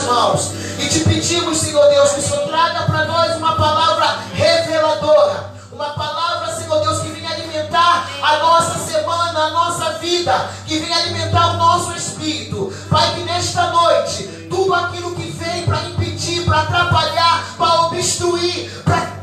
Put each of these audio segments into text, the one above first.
Irmãos, e te pedimos, Senhor Deus, que o Senhor traga para nós uma palavra reveladora, uma palavra, Senhor Deus, que venha alimentar a nossa semana, a nossa vida, que venha alimentar o nosso espírito. Pai, que nesta noite, tudo aquilo que vem para impedir, para atrapalhar, para obstruir,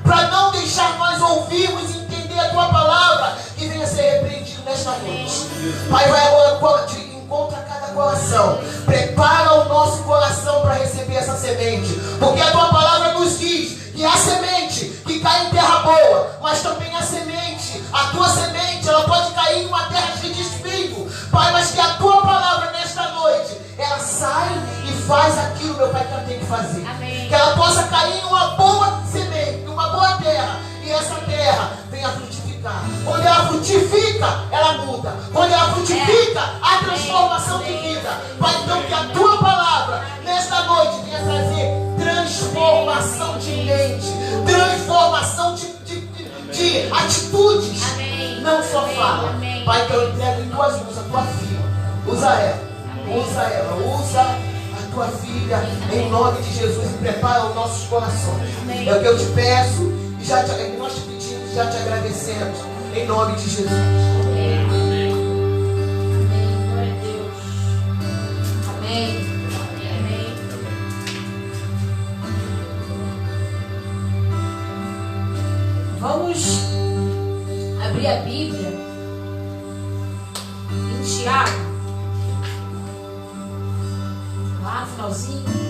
para não deixar nós ouvirmos e entender a Tua palavra, que venha ser repreendido nesta noite. Pai, vai agora de encontro a cada coração. Prepara o nosso coração para receber essa semente, porque a Tua palavra nos diz que a semente que cai em terra boa, mas também a semente, a Tua semente, ela pode cair em uma terra cheia de espinho. Pai, mas que a Tua palavra nesta noite, ela sai e faz aquilo, meu Pai, que ela tem que fazer. Amém. Que ela possa cair em uma boa semente, em uma boa terra, e essa terra venha frutificar. Quando ela frutifica, ela muda. Quando ela frutifica, há transformação de vida. Pai, então que a Tua palavra nesta noite venha trazer transformação de mente, transformação de atitudes. Amém. Não só fala. Amém. Pai, que eu entrego em Tuas mãos a Tua filha. Usa ela, usa a Tua filha, em nome de Jesus, e prepara os nossos corações. Amém. É o que eu te peço, e nós te pedimos, já te agradecemos, em nome de Jesus. Amém. Amém. Glória a Deus. Amém. Amém. Vamos abrir a Bíblia em Tiago, lá no finalzinho.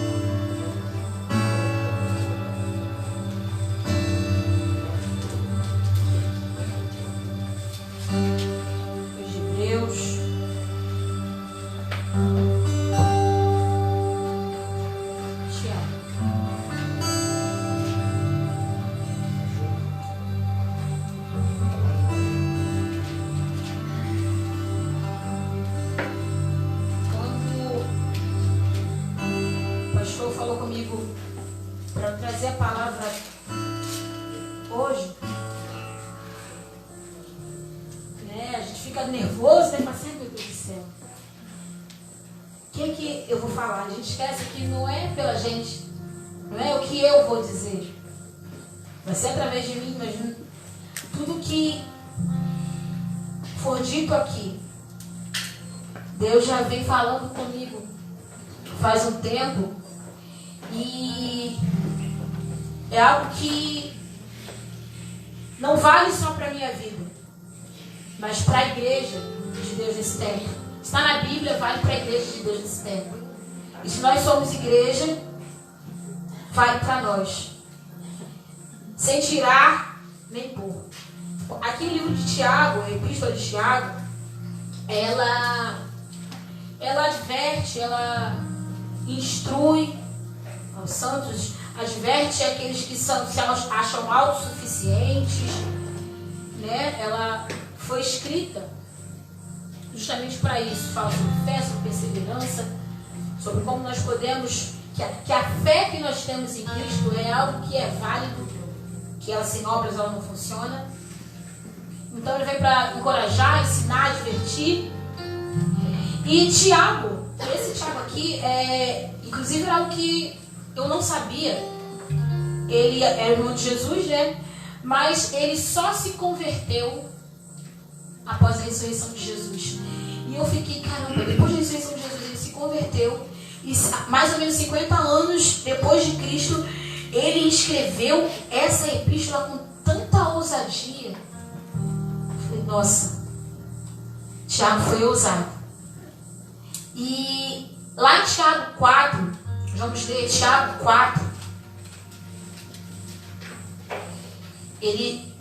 Os Hebreus. Falou comigo para trazer a palavra hoje, né? A gente fica nervoso, né? Mas sempre, meu Deus do céu, o que eu vou falar? A gente esquece que não é pela gente, não é o que eu vou dizer, vai ser através de mim, mas tudo que for dito aqui, Deus já vem falando comigo faz um tempo. E é algo que não vale só para a minha vida, mas para a igreja de Deus nesse tempo. Está na Bíblia, vale para a igreja de Deus nesse tempo. E se nós somos igreja, vale para nós. Sem tirar nem pôr. Aqui no livro de Tiago, a epístola de Tiago, ela adverte, ela instrui aos santos, adverte aqueles que se acham autossuficientes, né? Ela foi escrita justamente para isso. Fala sobre fé, sobre perseverança, sobre como nós podemos, que a fé que nós temos em Cristo é algo que é válido, que ela sem obras ela não funciona. Então ele vem para encorajar, ensinar, advertir. E Tiago, esse Tiago aqui, inclusive era algo que eu não sabia. Ele era irmão de Jesus, né? Mas ele só se converteu após a ressurreição de Jesus. E eu fiquei, caramba, depois da ressurreição de Jesus ele se converteu. E mais ou menos 50 anos depois de Cristo, ele escreveu essa epístola com tanta ousadia. Eu falei, nossa, Tiago foi ousado. E lá em Tiago 4, vamos ler Tiago 4. Ele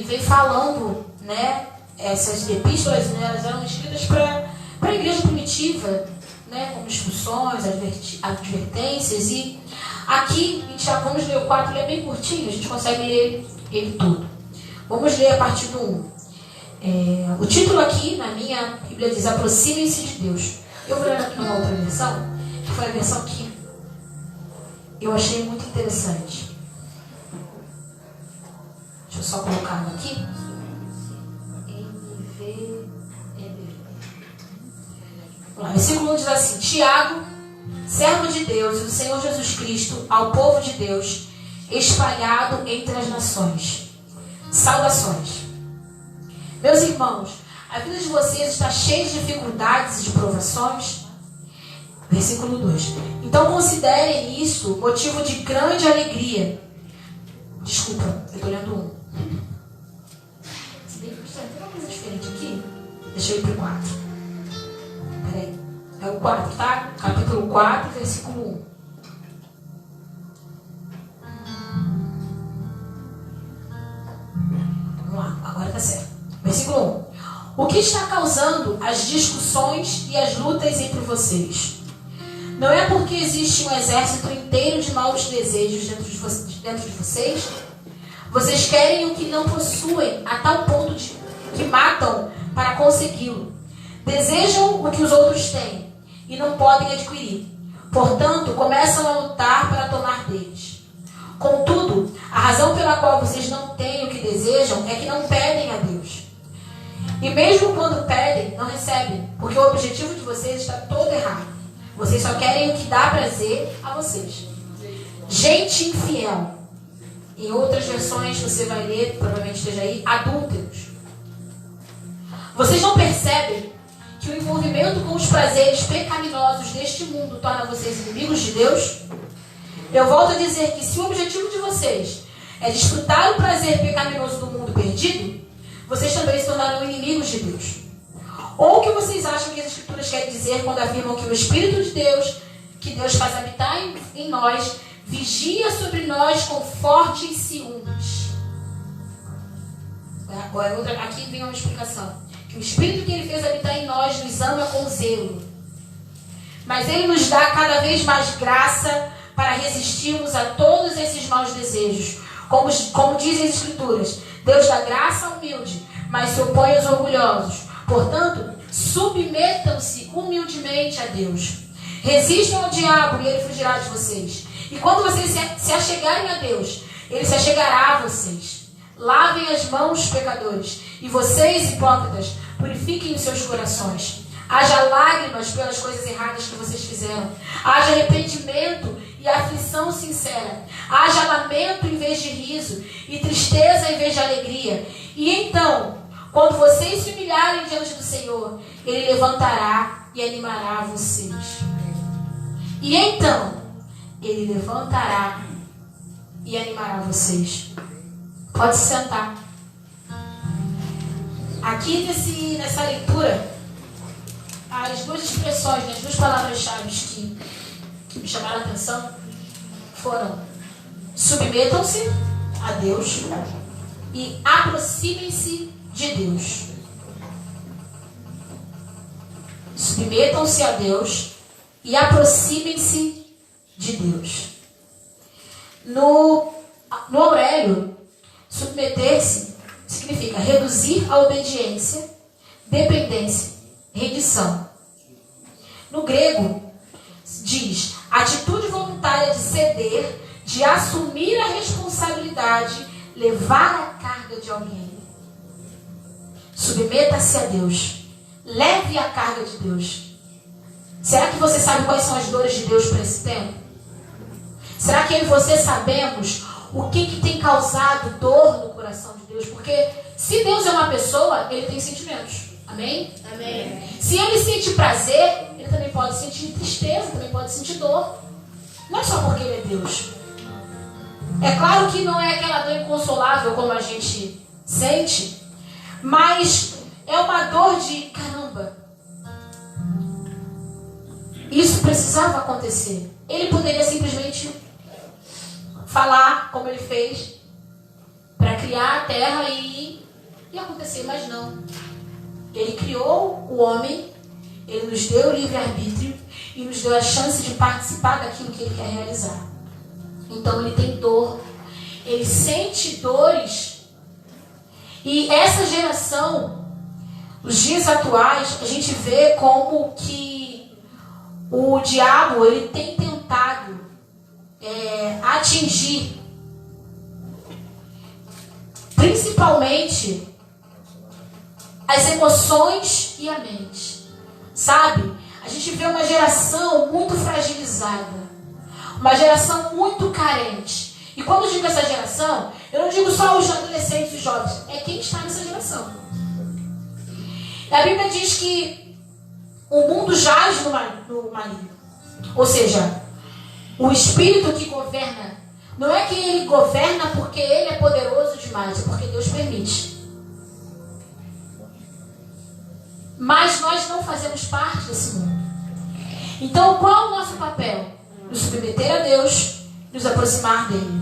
vem falando, né? Essas epístolas, né, elas eram escritas para a igreja primitiva, né? Como instruções, advertências. E aqui em Tiago, vamos ler o 4, ele é bem curtinho, a gente consegue ler ele todo. Vamos ler a partir do 1. O título aqui, na minha Bíblia, diz: Aproximem-se de Deus. Eu vou ler aqui numa outra versão, que foi a versão que eu achei muito interessante. Deixa eu só colocar aqui. Versículo 1 diz assim: Tiago, servo de Deus e do Senhor Jesus Cristo, ao povo de Deus, espalhado entre as nações. Saudações. Meus irmãos, a vida de vocês está cheia de dificuldades e de provações. Versículo 2. Então considerem isso motivo de grande alegria. Desculpa, eu estou lendo um. Se bem que tem uma coisa diferente aqui. Deixa eu ir para o 4. Peraí. É o 4, tá? Capítulo 4, versículo 1. Vamos lá, agora tá certo. Versículo 1. O que está causando as discussões e as lutas entre vocês? Não é porque existe um exército inteiro de maus desejos dentro de vocês? Vocês querem o que não possuem a tal ponto de que matam para consegui-lo. Desejam o que os outros têm e não podem adquirir. Portanto, começam a lutar para tomar deles. Contudo, a razão pela qual vocês não têm o que desejam é que não pedem a Deus. E mesmo quando pedem, não recebem, porque o objetivo de vocês está todo errado. Vocês só querem o que dá prazer a vocês. Gente infiel. Em outras versões você vai ler, provavelmente esteja aí, adúlteros. Vocês não percebem que o envolvimento com os prazeres pecaminosos deste mundo torna vocês inimigos de Deus? Eu volto a dizer que se o objetivo de vocês é desfrutar o prazer pecaminoso do mundo perdido, vocês também se tornarão inimigos de Deus. Ou o que vocês acham que as Escrituras querem dizer quando afirmam que o Espírito de Deus, que Deus faz habitar em nós, vigia sobre nós com fortes ciúmes? Aqui vem uma explicação. Que o Espírito que Ele fez habitar em nós nos ama com zelo. Mas Ele nos dá cada vez mais graça para resistirmos a todos esses maus desejos. Como dizem as Escrituras, Deus dá graça ao humilde, mas se opõe aos orgulhosos. Portanto, submetam-se humildemente a Deus. Resistam ao diabo e ele fugirá de vocês. E quando vocês se achegarem a Deus, Ele se achegará a vocês. Lavem as mãos, pecadores, e vocês, hipócritas, purifiquem os seus corações. Haja lágrimas pelas coisas erradas que vocês fizeram. Haja arrependimento e aflição sincera. Haja lamento em vez de riso e tristeza em vez de alegria. E então, quando vocês se humilharem diante do Senhor, Ele levantará e animará vocês. E então, Ele levantará e animará vocês. Pode se sentar. Aqui nessa leitura, as duas expressões, as duas palavras-chave que me chamaram a atenção foram: submetam-se a Deus e aproximem-se de Deus. Submetam-se a Deus e aproximem-se de Deus. No Aurélio, submeter-se significa reduzir a obediência, dependência, rendição. No grego, diz atitude voluntária de ceder, de assumir a responsabilidade, levar a carga de alguém. Submeta-se a Deus. Leve a carga de Deus. Será que você sabe quais são as dores de Deus para esse tempo? Será que eu e você sabemos o que tem causado dor no coração de Deus? Porque se Deus é uma pessoa, Ele tem sentimentos. Amém? Amém. Se Ele sente prazer, Ele também pode sentir tristeza, também pode sentir dor. Não é só porque Ele é Deus. É claro que não é aquela dor inconsolável como a gente sente, mas é uma dor de caramba. Isso precisava acontecer. Ele poderia simplesmente falar como Ele fez para criar a terra e acontecer, mas não. Ele criou o homem, Ele nos deu o livre-arbítrio e nos deu a chance de participar daquilo que Ele quer realizar. Então Ele tem dor, Ele sente dores. E essa geração, os dias atuais, a gente vê como que o diabo ele tem tentado atingir principalmente as emoções e a mente. Sabe? a gente vê uma geração muito fragilizada, uma geração muito carente. E quando eu digo essa geração, eu não digo só os adolescentes e os jovens, é quem está nessa geração. A Bíblia diz que o mundo jaz no maligno. Ou seja, o espírito que governa, não é que ele governa porque ele é poderoso demais, é porque Deus permite. Mas nós não fazemos parte desse mundo. Então, qual é o nosso papel? Nos submeter a Deus, nos aproximar dele.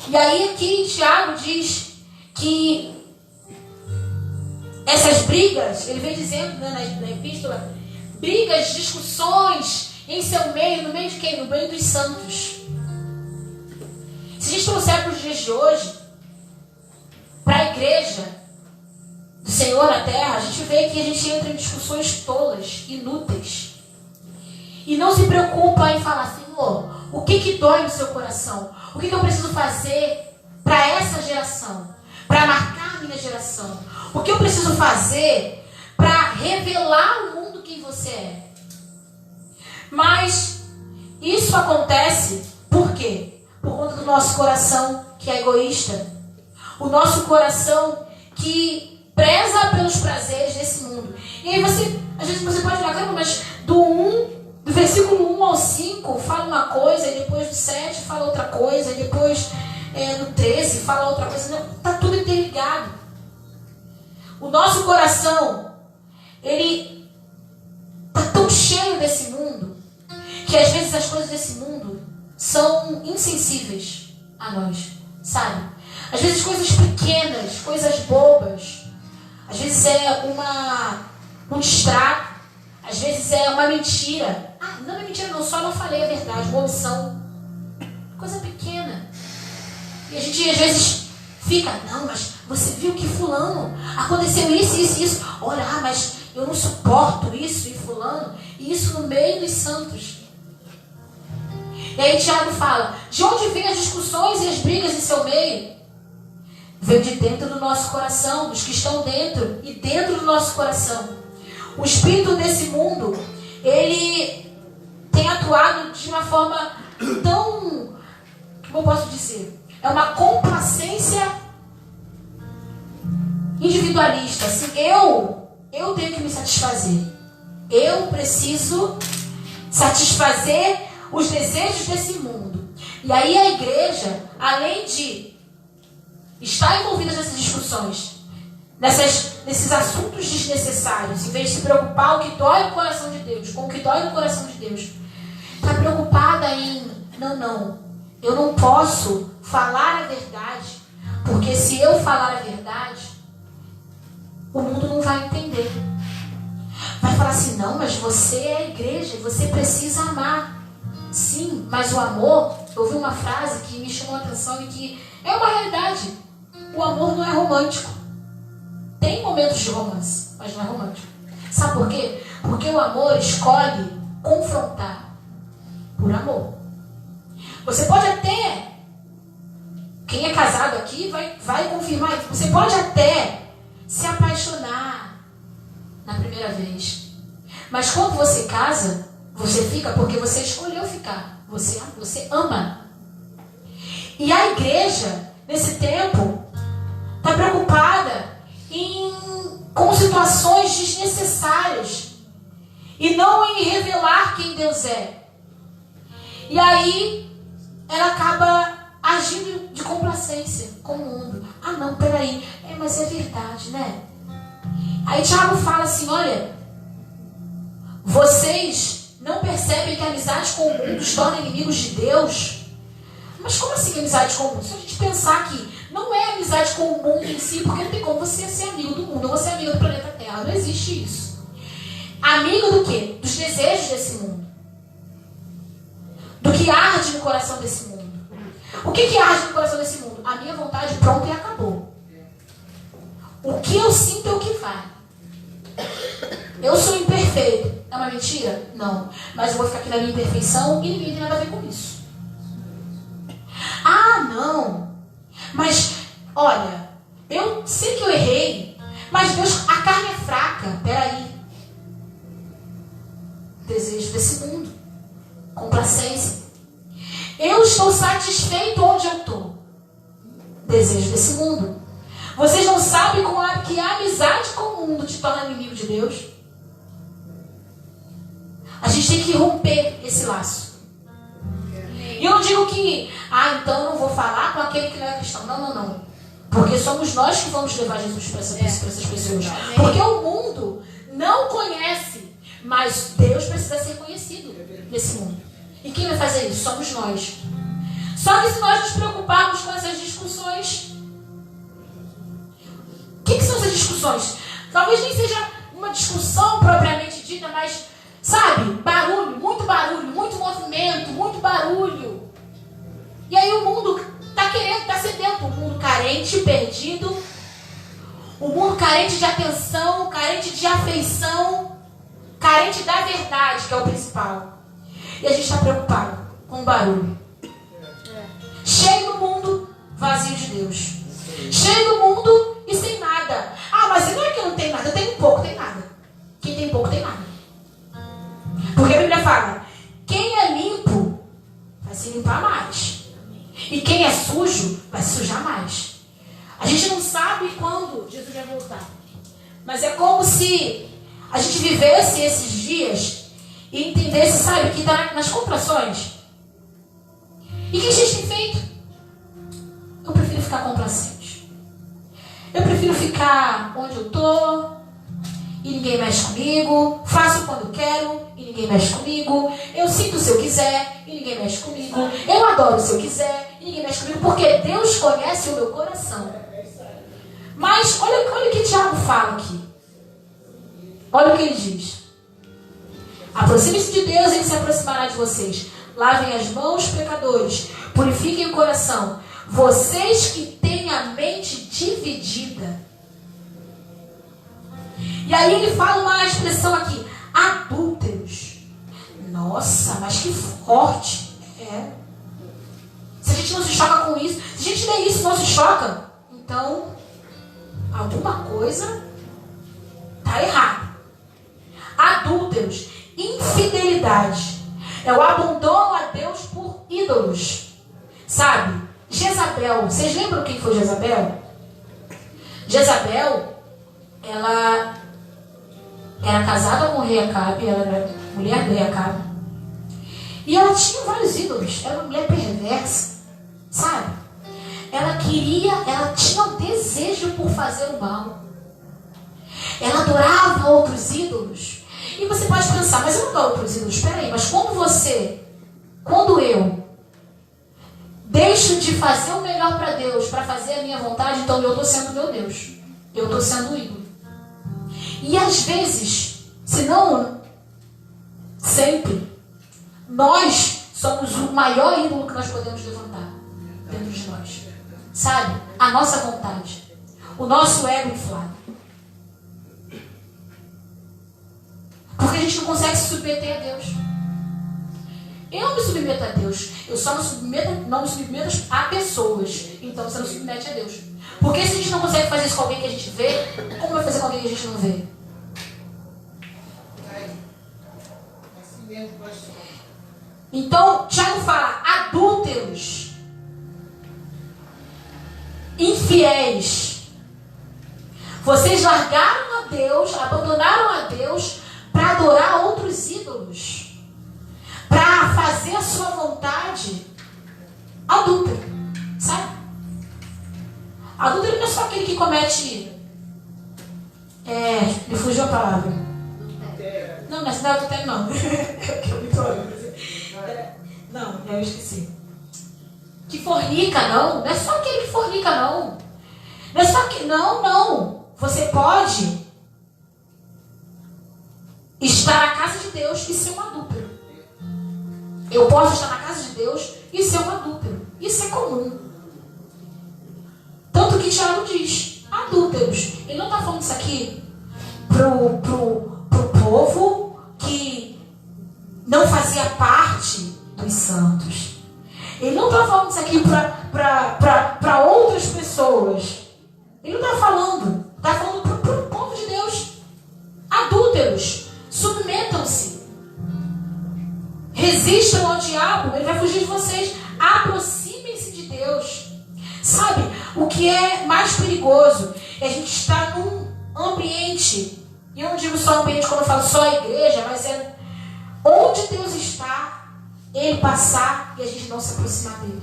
E aí aqui Tiago diz que essas brigas, ele vem dizendo, né, na epístola, brigas, discussões em seu meio, no meio de quem? No meio dos santos. Se a gente trouxer para os dias de hoje, para a igreja do Senhor na terra, a gente vê que a gente entra em discussões tolas, inúteis. E não se preocupa em falar, Senhor, o que dói no seu coração? O que eu preciso fazer para essa geração? Para marcar a minha geração? O que eu preciso fazer para revelar ao mundo quem você é? Mas isso acontece por quê? Por conta do nosso coração que é egoísta. O nosso coração que preza pelos prazeres desse mundo. E aí às vezes você pode olhar, caramba, mas do versículo 1 ao 5 fala uma coisa, e depois do 7 fala outra coisa, e depois no 13 fala outra coisa. Não, está tudo interligado. O nosso coração, ele está tão cheio desse mundo, que às vezes as coisas desse mundo são insensíveis a nós, sabe? Às vezes coisas pequenas, coisas bobas, às vezes é um distrato, às vezes é uma mentira. Ah, não é mentira não, só não falei a verdade, uma omissão. Coisa pequena. E a gente às vezes fica, não, mas você viu que fulano, aconteceu isso. Olha, mas eu não suporto isso e fulano. E isso no meio dos santos. E aí Tiago fala, de onde vêm as discussões e as brigas em seu meio? Vem de dentro do nosso coração, dos que estão dentro e dentro do nosso coração. O espírito desse mundo, ele tem atuado de uma forma tão, como eu posso dizer, é uma complacência individualista. Assim, eu tenho que me satisfazer. Eu preciso satisfazer os desejos desse mundo. E aí a igreja, além de estar envolvida nessas discussões, nesses assuntos desnecessários, em vez de se preocupar com o que dói no coração de Deus, com o que dói no coração de Deus, está preocupada em, não, eu não posso falar a verdade, porque se eu falar a verdade, o mundo não vai entender. Vai falar assim, não, mas você é a igreja, você precisa amar. Sim, mas o amor, eu ouvi uma frase que me chamou a atenção e que é uma realidade. O amor não é romântico. Tem momentos de romance, mas não é romântico. Sabe por quê? Porque o amor escolhe confrontar por amor. Você pode até, quem é casado aqui vai confirmar isso, você pode até se apaixonar na primeira vez. Mas quando você casa, você fica porque você escolheu ficar. Você ama. E a igreja, nesse tempo, está preocupada com situações desnecessárias e não em revelar quem Deus é. E aí ela acaba agindo de complacência com o mundo. Ah não, peraí, mas é verdade, né? Aí Tiago fala assim, olha, vocês não percebem que a amizade com o mundo os torna inimigos de Deus? Mas como assim amizade com o mundo? Se a gente pensar que não é amizade com o mundo em si, porque não tem como você ser amigo do mundo, ou você é amigo do planeta Terra, não existe isso. Amigo do quê? Dos desejos desse mundo. Do que arde no coração desse mundo. O que arde no coração desse mundo? A minha vontade, pronto, e acabou. O que eu sinto é o que vai. Eu sou imperfeito. É uma mentira? Não. Mas eu vou ficar aqui na minha imperfeição e ninguém tem nada a ver com isso. Ah, não. Mas, olha, eu sei que eu errei, mas Deus, a carne é fraca. Peraí. Desejo desse mundo. Complacência. Eu estou satisfeito onde eu estou. Desejo desse mundo. Vocês não sabem que a amizade com o mundo te torna inimigo de Deus? A gente tem que romper esse laço. E eu não digo que, então eu não vou falar com aquele que não é cristão. Não, não, não. Porque somos nós que vamos levar Jesus para essas pessoas. Porque o mundo não conhece, mas Deus precisa ser conhecido nesse mundo. E quem vai fazer isso? Somos nós. Só que se nós nos preocuparmos com essas discussões, o que são essas discussões? Talvez nem seja uma discussão propriamente dita, mas, sabe, barulho, muito movimento, muito barulho. E aí o mundo está sedento, o mundo carente, perdido, o mundo carente de atenção, carente de afeição, carente da verdade, que é o principal. E a gente está preocupado com o barulho. Cheio do mundo, vazio de Deus. Cheio do mundo e sem nada. Mas não é que eu não tenho nada, eu tenho pouco, tem nada. Quem tem pouco tem nada. Porque a Bíblia fala, quem é limpo vai se limpar mais. E quem é sujo vai se sujar mais. A gente não sabe quando Jesus vai voltar. Mas é como se a gente vivesse esses dias e entendesse, sabe, que está nas comprações. E o que a gente tem feito? Eu prefiro ficar complacente. Eu prefiro ficar onde eu estou e ninguém mexe comigo. Faço quando eu quero e ninguém mexe comigo. Eu sinto se eu quiser e ninguém mexe comigo. Eu adoro se eu quiser e ninguém mexe comigo. Porque Deus conhece o meu coração. Mas olha o que Tiago fala aqui. Olha o que ele diz. Aproxime-se de Deus e Ele se aproximará de vocês. Lavem as mãos, pecadores. Purifiquem o coração. Vocês que têm a mente dividida. E aí ele fala uma expressão aqui. Adúlteros. Nossa, mas que forte. Se a gente não se choca com isso, se a gente lê isso e não se choca, então alguma coisa está errada. Adúlteros. Infidelidade. É o abandono a Deus por ídolos. Sabe? Jezabel. Vocês lembram quem foi Jezabel? Jezabel, ela era casada com o rei Acabe, ela era mulher do rei Acabe. E ela tinha vários ídolos. Era uma mulher perversa. Sabe? Ela tinha um desejo por fazer o mal. Ela adorava outros ídolos. E você pode pensar, mas eu não adoro outros ídolos. Espera aí, mas quando eu deixo de fazer o melhor para Deus, para fazer a minha vontade, então eu estou sendo meu Deus. Eu estou sendo o ídolo. E às vezes, se não sempre, nós somos o maior ídolo que nós podemos levantar dentro de nós. Sabe? A nossa vontade. O nosso ego inflado. Porque a gente não consegue se submeter a Deus. Eu me submeto a Deus. Eu só não me submeto a pessoas. Então você não submete a Deus. Porque se a gente não consegue fazer isso com alguém que a gente vê, como vai fazer com alguém que a gente não vê? Então, Tiago fala, adúlteros, infiéis. Vocês largaram a Deus, abandonaram a Deus para adorar outros ídolos, para fazer a sua vontade. Adúltero, sabe? Adúltero não é só aquele que comete... me fugiu a palavra. Não, não é adultério não. Não, eu esqueci. Que fornica, não. Não é só aquele que fornica, não. Não é só que... Não. Você pode estar na casa de Deus e ser um adúltero. Eu posso estar na casa de Deus e ser um adúltero. Isso é comum. Tanto que Tiago diz, adúlteros. Ele não está falando isso aqui pro povo que não fazia parte dos santos. Ele não está falando isso aqui para outras pessoas. Ele não está falando. Está falando para o povo de Deus. Adúlteros, submetam-se Resistam ao diabo, ele vai fugir de vocês. Aproximem-se de Deus. Sabe, o que é mais perigoso é a gente estar num ambiente, e eu não digo só ambiente quando eu falo só a igreja, mas é onde Deus está, ele passar e a gente não se aproximar dele.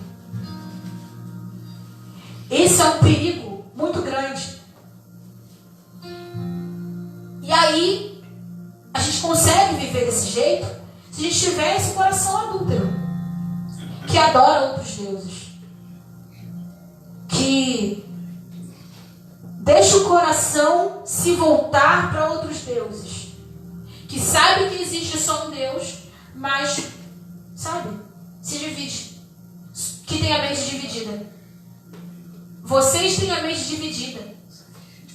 Esse é um perigo muito grande. E aí, a gente consegue viver desse jeito se a gente tiver esse coração adúltero, que adora outros deuses, que deixa o coração se voltar para outros deuses, que sabe que existe só um Deus, mas, sabe, se divide, que tem a mente dividida. Vocês têm a mente dividida,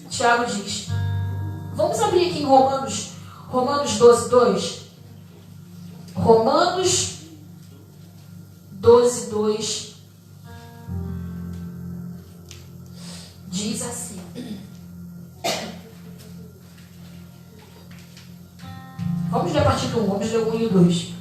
Tiago diz. Vamos abrir aqui em Romanos 12, 2. Romanos 12, 2 diz assim. Vamos ler a partir do 1, vamos ler o 1 e o 2.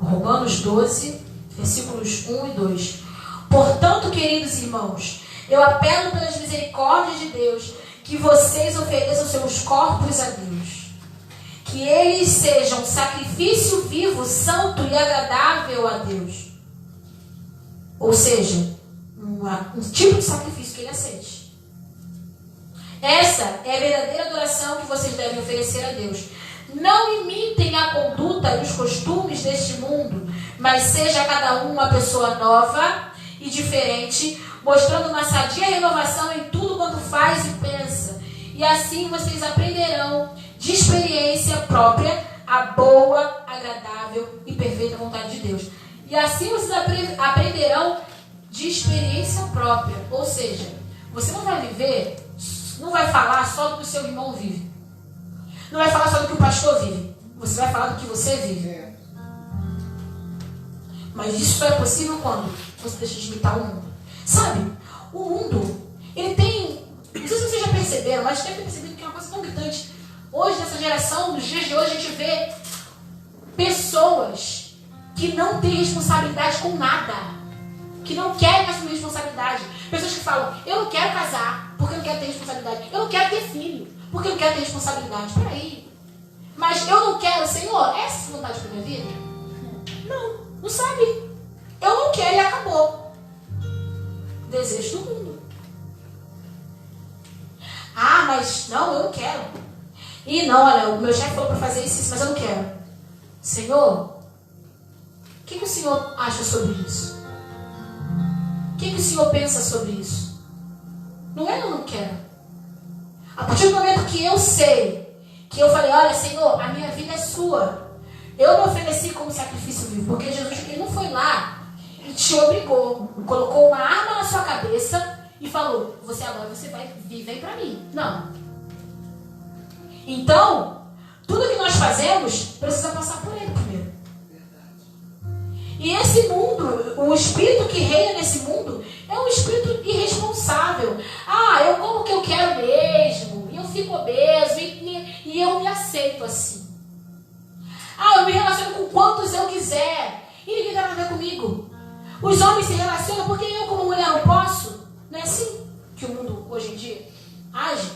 Romanos 12, versículos 1 e 2. Portanto, queridos irmãos, eu apelo pelas misericórdias de Deus que vocês ofereçam seus corpos a Deus, que eles sejam um sacrifício vivo, santo e agradável a Deus. Ou seja, um tipo de sacrifício que ele aceite. Essa é a verdadeira adoração que vocês devem oferecer a Deus. Não imitem a conduta e os costumes deste mundo, mas seja cada um uma pessoa nova e diferente, mostrando uma sadia renovação em tudo quanto faz e pensa. E assim vocês aprenderão de experiência própria a boa, agradável e perfeita vontade de Deus. E assim vocês aprenderão de experiência própria. Ou seja, você não vai viver, não vai falar só do que o seu irmão vive. Não vai falar só do que o pastor vive. Você vai falar do que você vive. Mas isso só é possível quando você deixa de imitar o mundo. Sabe, o mundo, ele tem... Não sei se vocês já perceberam, mas deve ter percebido que é uma coisa tão gritante. Hoje, nessa geração, nos dias de hoje, a gente vê pessoas que não têm responsabilidade com nada. Que não querem assumir responsabilidade. Pessoas que falam, eu não quero casar porque eu não quero ter responsabilidade. Eu não quero ter filho porque eu não quero ter responsabilidade. Peraí. Mas eu não quero, Senhor, essa é a vontade para minha vida? Não sabe. Eu não quero e acabou. Desejo do mundo. Ah, mas não, eu não quero. E não, olha, o meu chefe falou para fazer isso, mas eu não quero. Senhor, o que o Senhor acha sobre isso? O que o Senhor pensa sobre isso? Não é eu não quero. A partir do momento que eu sei, que eu falei, olha, Senhor, a minha vida é sua. Eu me ofereci como sacrifício vivo, porque Jesus, ele não foi lá e te obrigou, colocou uma arma na sua cabeça e falou, você vai viver para mim. Não. Então, tudo que nós fazemos precisa passar por ele primeiro. E esse mundo, o espírito que reina nesse mundo, é um espírito irresponsável. Ah, eu como o que eu quero mesmo, e eu fico obeso, e eu me aceito assim. Ah, eu me relaciono com quantos eu quiser, e ninguém tem nada a ver comigo. Os homens se relacionam porque eu como mulher não posso. Não é assim que o mundo hoje em dia age?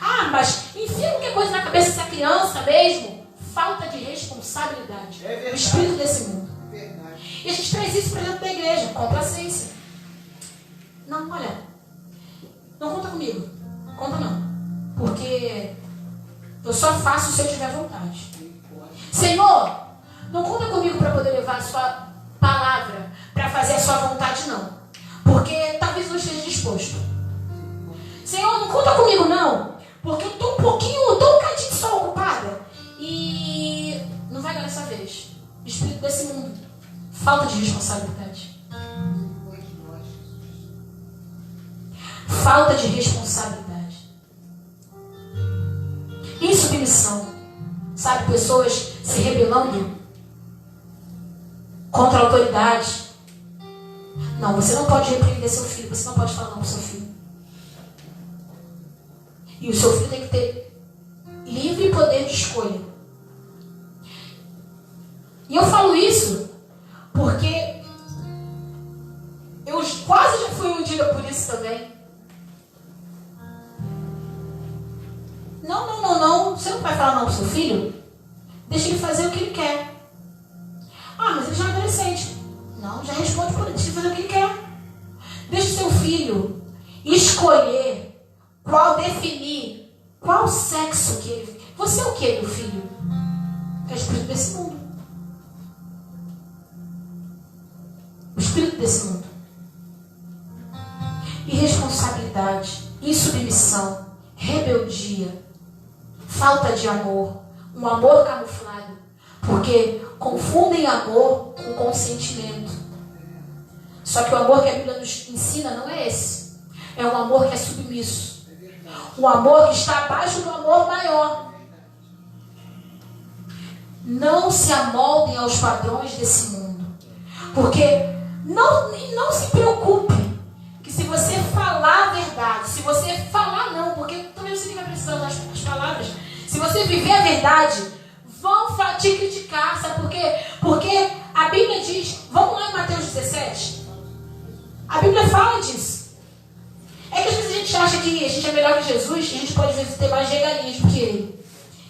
Ah, mas enfia qualquer coisa na cabeça dessa criança mesmo. Falta de responsabilidade. É o espírito desse mundo. É verdade. E a gente traz isso para dentro da igreja, complacência. Não, olha, não conta comigo. Conta não. Porque eu só faço se eu tiver vontade. Senhor, não conta comigo para poder levar a sua palavra, para fazer a sua vontade, não. Porque talvez não esteja disposto. Senhor, não conta comigo, não. Porque eu estou um bocadinho só ocupada. E não vai dar dessa vez. Espírito desse mundo. Falta de responsabilidade. Falta de responsabilidade. Insubmissão. Sabe, pessoas se rebelando contra a autoridade. Não, você não pode repreender seu filho. Você não pode falar não para o seu filho. E o seu filho tem que ter livre poder E eu falo isso porque eu quase já fui iludida por isso também. Não. Você não vai falar não pro seu filho? Deixa ele fazer o que ele quer. Ah, mas ele já é adolescente. Não, já responde por ele. Deixa ele fazer o que ele quer. Deixa o seu filho escolher definir qual sexo que ele... Você é o que, meu filho? É o espírito desse mundo. O espírito desse mundo. Irresponsabilidade, insubmissão, rebeldia, falta de amor, um amor camuflado, porque confundem amor com consentimento. Só que o amor que a Bíblia nos ensina não é esse. É um amor que é submisso. Um amor que está abaixo do amor maior. Não se amoldem aos padrões desse mundo. Porque não se preocupe que se você falar a verdade, se você falar não, porque também você vai precisar das palavras. Se você viver a verdade, vão te criticar, sabe por quê? Porque a Bíblia diz, vamos lá em Mateus 17. A Bíblia fala disso. É que às vezes a gente acha que a gente é melhor que Jesus, e a gente pode ter mais regalias do que ele.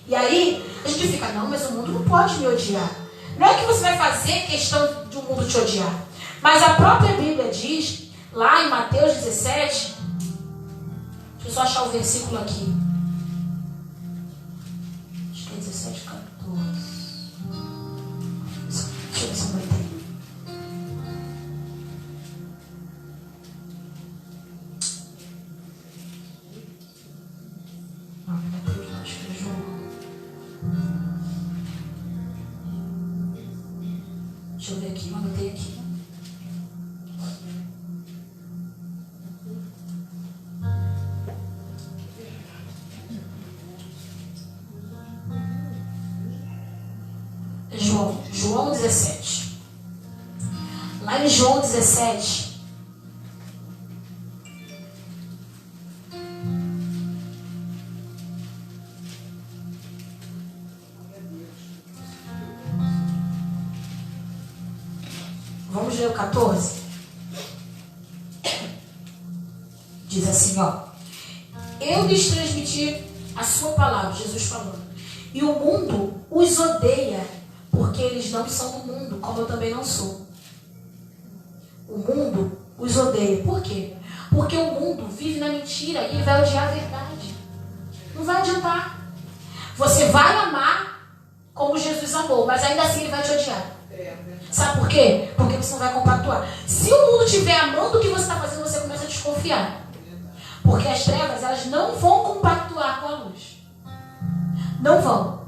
E aí a gente fica, não, mas o mundo não pode me odiar. Não é que você vai fazer questão de o mundo te odiar. Mas a própria Bíblia diz, lá em Mateus 17, deixa eu só achar o versículo aqui. Acho que é 17, 14. Deixa eu ver se eu botei. Deixa eu ver aqui, eu anotei aqui. João 17. Lá em João 17. Vamos ler o 14. Diz assim, ó. Eu lhes transmiti a sua palavra, Jesus falando. E o mundo os odeia, porque eles não são do mundo, como eu também não sou. O mundo os odeia. Por quê? Porque o mundo vive na mentira e ele vai odiar a verdade. Não vai adiantar. Você vai amar como Jesus amou, mas ainda assim ele vai te odiar. Sabe por quê? Porque você não vai compactuar. Se o mundo estiver amando o que você está fazendo, você começa a desconfiar. Porque as trevas, elas não vão compactuar com a luz. Não vão.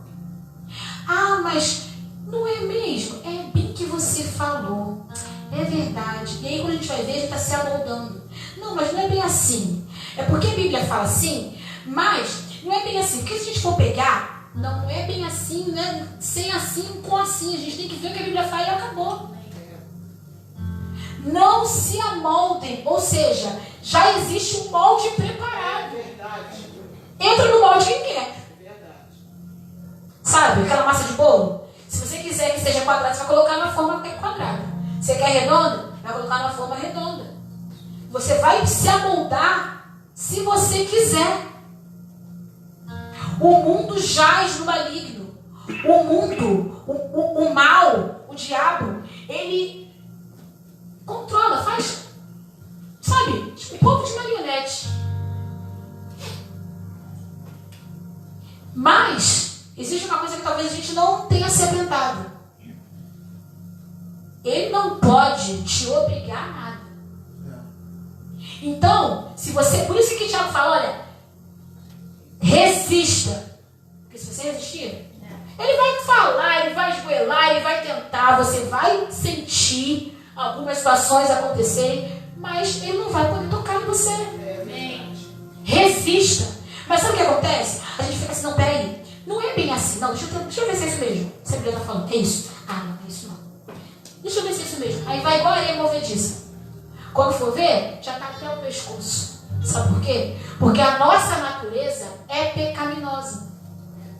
Ah, mas não é mesmo? É bem que você falou. É verdade. E aí quando a gente vai ver, a gente está se amoldando. Não, mas não é bem assim. É porque a Bíblia fala assim, mas não é bem assim. Porque se a gente for pegar... Não é bem assim, né? Sem assim, com assim. A gente tem que ver o que a Bíblia fala e acabou. Não se amoldem. Ou seja, já existe um molde preparado. Entra no molde quem quer. Sabe, aquela massa de bolo? Se você quiser que seja quadrada, você vai colocar na forma quadrada. Você quer redonda? Vai colocar na forma redonda. Você vai se amoldar se você quiser. O mundo jaz no maligno. O mundo, o mal, o diabo, ele controla, faz, sabe, tipo um povo de marionete. Mas existe uma coisa que talvez a gente não tenha se atentado. Ele não pode te obrigar a nada. Então, se você, por isso que o Tiago fala, olha, resista. Porque se você resistir, ele vai falar, ele vai esgoelar, ele vai tentar, você vai sentir algumas situações acontecerem, mas ele não vai poder tocar em você. Resista. Mas sabe o que acontece? A gente fica assim, não, peraí, não é bem assim, não, deixa eu ver se é isso mesmo. Você está falando, é isso? Ah, não, é isso não. Deixa eu ver se é isso mesmo. Aí vai igual a areia movediça. Quando for ver, já está até o pescoço. Sabe por quê? Porque a nossa natureza é pecaminosa.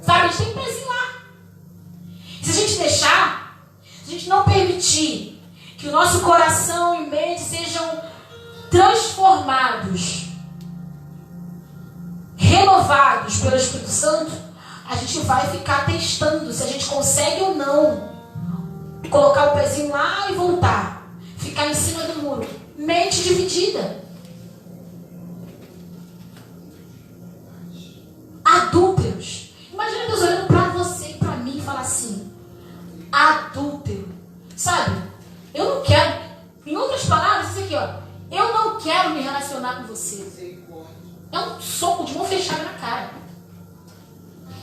Sabe, a gente tem pezinho lá. Se a gente deixar, se a gente não permitir que o nosso coração e mente sejam transformados, renovados pelo Espírito Santo, a gente vai ficar testando se a gente consegue ou não colocar o pezinho lá e voltar, ficar em cima do muro. Mente dividida, adúlteros. Imagina Deus olhando para você e para mim e falar assim: adúltero, sabe? Eu não quero, em outras palavras, isso aqui, ó, eu não quero me relacionar com você. É um soco de mão fechada na cara.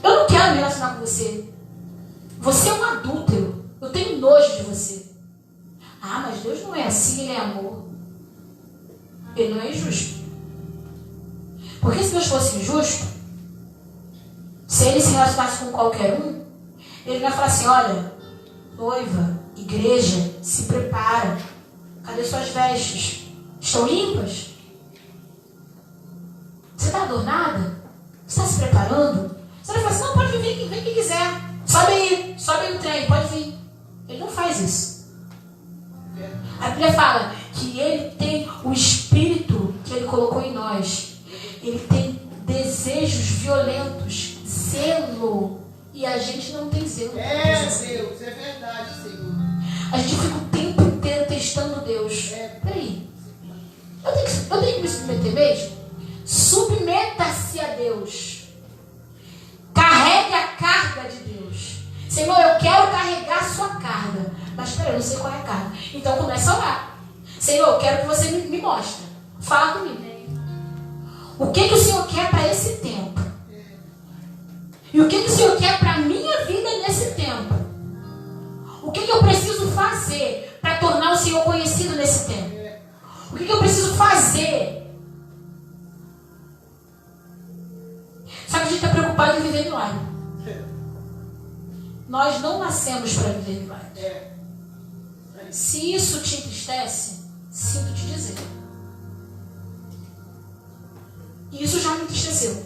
Eu não quero me relacionar com você. Você é um adúltero. Eu tenho nojo de você. Ah, mas Deus não é assim, Ele é amor. Ele não é injusto. Porque se Deus fosse injusto, se Ele se relacionasse com qualquer um, Ele vai falar assim: olha, noiva, igreja, se prepara. Cadê suas vestes? Estão limpas? Você está adornada? Você está se preparando? Você vai falar assim: não, pode vir, vem quem quiser. Sobe aí o trem, pode vir. Ele não faz isso. A Bíblia fala que Ele tem o Espírito que Ele colocou em nós. Ele tem desejos violentos, zelo. E a gente não tem zelo. É, Deus, é verdade, Senhor. A gente fica o tempo inteiro testando Deus. Peraí, eu tenho que me submeter mesmo? Submeta-se a Deus. Carregue a carga de Deus. Senhor, eu quero carregar a sua carga. Mas peraí, eu não sei qual é a carga. Então começa a orar. Senhor, eu quero que você me mostre. Fala comigo. O que o Senhor quer para esse tempo? E o que o Senhor quer para a minha vida nesse tempo? O que eu preciso fazer para tornar o Senhor conhecido nesse tempo? O que eu preciso fazer? Só que a gente está preocupado em viver milagre. Nós não nascemos para viver milagre. Se isso te entristece, sinto te dizer. Isso já me entristeceu.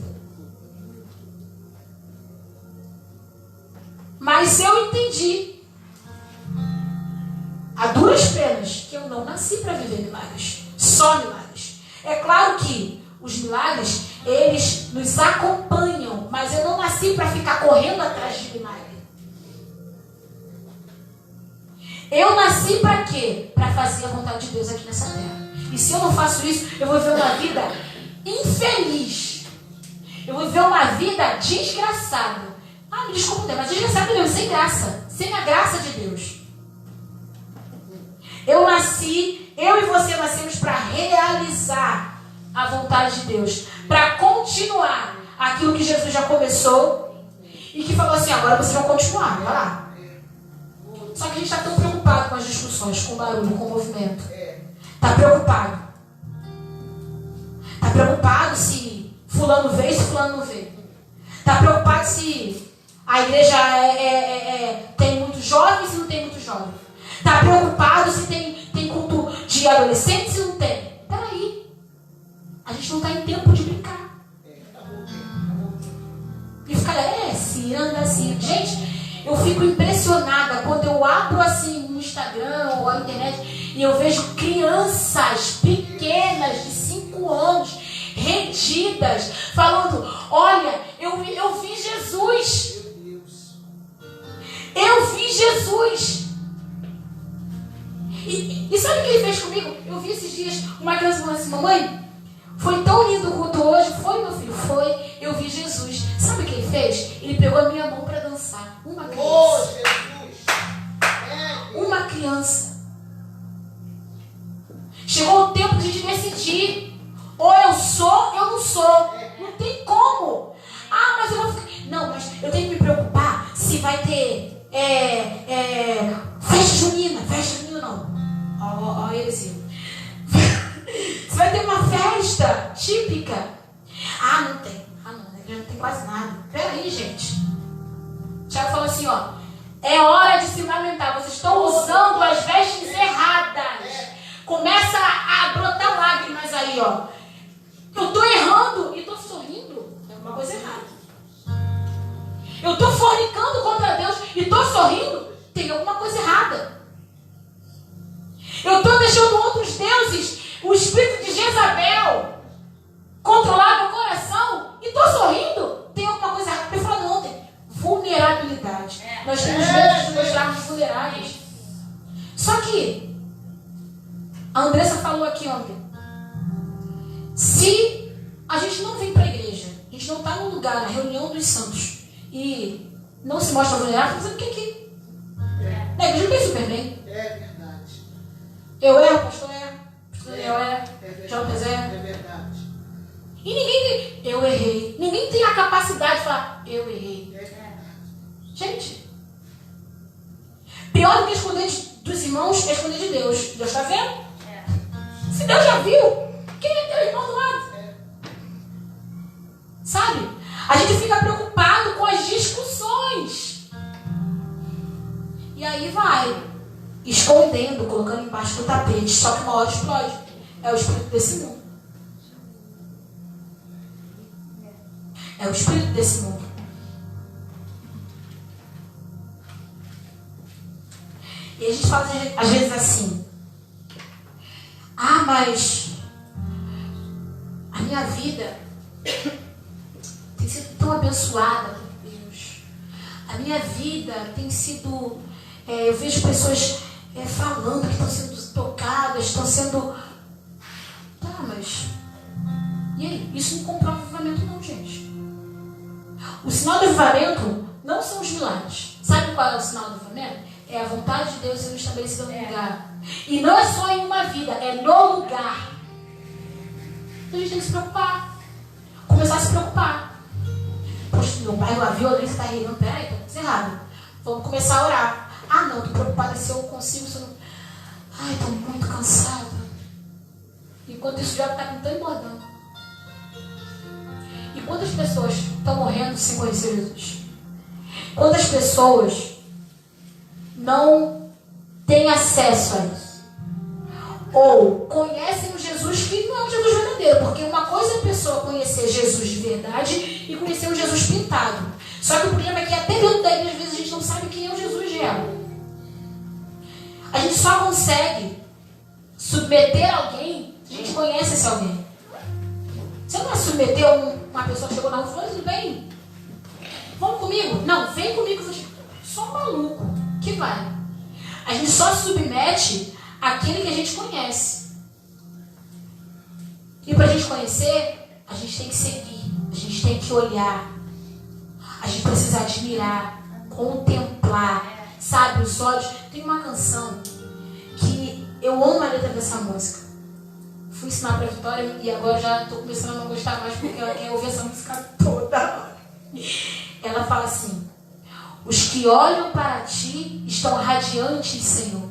Mas eu entendi, a duras penas, que eu não nasci para viver milagres. Só milagres. É claro que os milagres, eles nos acompanham, mas eu não nasci para ficar correndo atrás de milagre. Eu nasci para quê? Para fazer a vontade de Deus aqui nessa terra. E se eu não faço isso, eu vou viver uma vida infeliz. Eu vou viver uma vida desgraçada. Ah, me desculpa, mas desgraçada mesmo, sem graça. Sem a graça de Deus. Eu e você nascemos para realizar a vontade de Deus. Para continuar aquilo que Jesus já começou. E que falou assim: agora vocês vão continuar, vai lá. Só que a gente está tão preocupado com as discussões, com o barulho, com o movimento. Está preocupado. Está preocupado se fulano veio, se fulano não veio. Está preocupado se a igreja tem muitos jovens e não tem muitos jovens. Está preocupado se tem culto de adolescentes e não tem. Peraí. A gente não está em tempo de brincar. E ficar, se anda assim. Gente, eu fico impressionada quando eu abro assim no Instagram ou a internet e eu vejo crianças pequenas de 5 anos, redidas, falando: olha, eu vi Jesus. Eu vi Jesus. E sabe o que ele fez comigo? Eu vi esses dias uma criança falando assim: mamãe, foi tão lindo o culto hoje. Foi, meu filho, foi. Eu vi Jesus. Sabe o que ele fez? Ele pegou a minha mão para dançar. Uma criança. Oh, Jesus. Uma criança. Chegou o tempo de a gente decidir. Ou eu sou, eu não sou. Não tem como. Ah, mas eu vou ficar... Não, mas eu tenho que me preocupar se vai ter festa junina. Festa junina não. Ó, heresia. Se vai ter uma festa típica. Ah, não tem. Ah, não. Na igreja não tem quase nada. Peraí, gente. Tiago falou assim, ó. É hora de se lamentar. Vocês estão usando as vestes erradas. Começa a brotar lágrimas aí, ó. Eu tô errando e tô sorrindo. É uma coisa errada. Eu tô fornicando contra Deus e tô sorrindo. Tem alguma coisa errada. Nós temos medo de mostrarmos vulneráveis. Só que a Andressa falou aqui ontem. Se a gente não vem para a igreja, a gente não está no lugar, na reunião dos santos, e não se mostra vulnerável, fazendo o que aqui? Na igreja não tem Superman. É verdade. Eu erro, pastor erra. Pastor Daniel erra. Jonas erra. É verdade. E ninguém tem, eu errei. Ninguém tem a capacidade de falar, eu errei. É verdade. Gente, pior do que esconder dos irmãos é esconder de Deus. Deus está vendo? Se Deus já viu, quem é teu irmão do lado? Sabe? A gente fica preocupado com as discussões. E aí vai escondendo, colocando embaixo do tapete. Só que uma hora explode. É o espírito desse mundo. É o espírito desse mundo. E a gente fala às vezes assim: ah, mas a minha vida tem sido tão abençoada por Deus. A minha vida tem sido... eu vejo pessoas falando que estão sendo tocadas, estão sendo... Tá, mas... E aí? Isso não comprova o avivamento não, gente. O sinal do avivamento não são os milagres. Sabe qual é o sinal do avivamento? É a vontade de Deus sendo estabelecida no lugar. E não é só em uma vida, é no lugar. Então a gente tem que se preocupar. Começar a se preocupar. Poxa, meu pai lá viu, a Alice está rindo. Peraí, tá errado. Vamos começar a orar. Ah, não, tô preocupada se eu consigo, se eu não... Ai, tô muito cansada. Enquanto isso, o diabo está tentando engordando. E quantas pessoas estão morrendo sem conhecer Jesus? Quantas pessoas não têm acesso a isso? Ou conhecem o Jesus que não é um Jesus verdadeiro. Porque uma coisa é a pessoa conhecer Jesus de verdade e conhecer um Jesus pintado. Só que o problema é que até dentro da igreja, às vezes, a gente não sabe quem é o Jesus real. A gente só consegue submeter alguém se a gente conhece esse alguém. Você não vai submeter uma pessoa que chegou na rua e falou: tudo bem? Vamos comigo? Não, vem comigo. Só um maluco que vai. A gente só submete aquele que a gente conhece. E para a gente conhecer, a gente tem que seguir, a gente tem que olhar, a gente precisa admirar, contemplar, sabe, os olhos. Tem uma canção que eu amo a letra dessa música. Fui ensinar para a Vitória e agora já estou começando a não gostar mais porque ela quer ouvir essa música toda hora. Ela fala assim: os que olham para ti estão radiantes, Senhor.